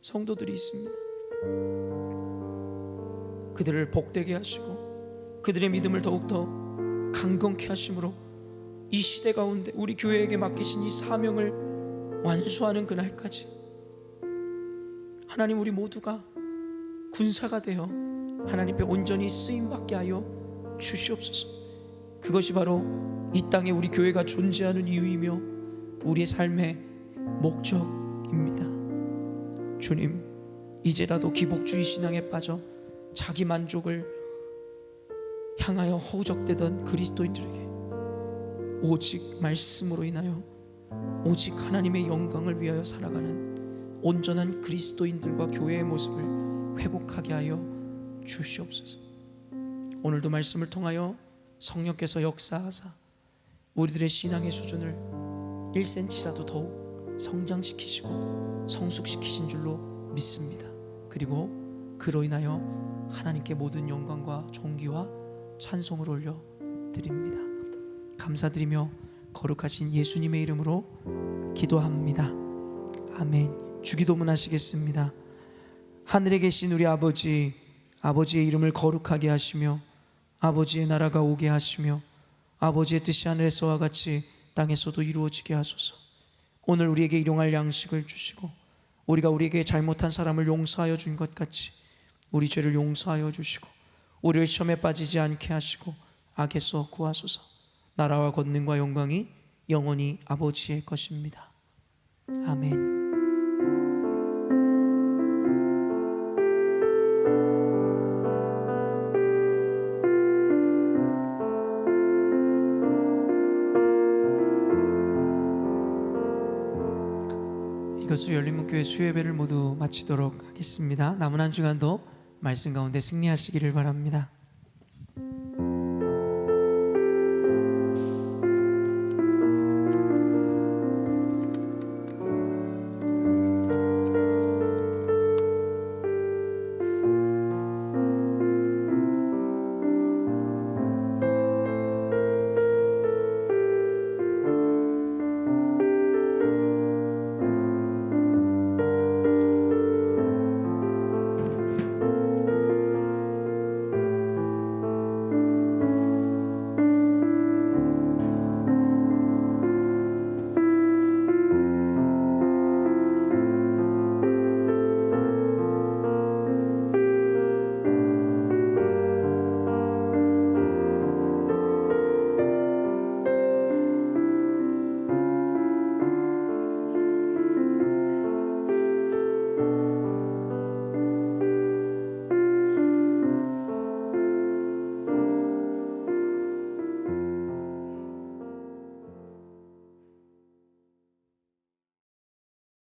Speaker 1: 성도들이 있습니다. 그들을 복되게 하시고 그들의 믿음을 더욱더 강건케 하심으로 이 시대 가운데 우리 교회에게 맡기신 이 사명을 완수하는 그날까지 하나님, 우리 모두가 군사가 되어 하나님 앞에 온전히 쓰임받게 하여 주시옵소서. 그것이 바로 이 땅에 우리 교회가 존재하는 이유이며 우리의 삶의 목적입니다. 주님, 이제라도 기복주의 신앙에 빠져 자기 만족을 향하여 허우적대던 그리스도인들에게 오직 말씀으로 인하여 오직 하나님의 영광을 위하여 살아가는 온전한 그리스도인들과 교회의 모습을 회복하게 하여 주시옵소서. 오늘도 말씀을 통하여 성령께서 역사하사 우리들의 신앙의 수준을 1cm라도 더욱 성장시키시고 성숙시키신 줄로 믿습니다. 그리고 그로 인하여 하나님께 모든 영광과 존귀와 찬송을 올려 드립니다. 감사드리며 거룩하신 예수님의 이름으로 기도합니다. 아멘. 주기도문 하시겠습니다. 하늘에 계신 우리 아버지, 아버지의 이름을 거룩하게 하시며 아버지의 나라가 오게 하시며 아버지의 뜻이 하늘에서와 같이 땅에서도 이루어지게 하소서. 오늘 우리에게 일용할 양식을 주시고 우리가 우리에게 잘못한 사람을 용서하여 준 것 같이 우리 죄를 용서하여 주시고 우리를 시험에 빠지지 않게 하시고 악에서 구하소서. 나라와 권능과 영광이 영원히 아버지의 것입니다. 아멘. 이것으로 열린문교회 수요예배를 모두 마치도록 하겠습니다. 남은 한 주간도 말씀 가운데 승리하시기를 바랍니다.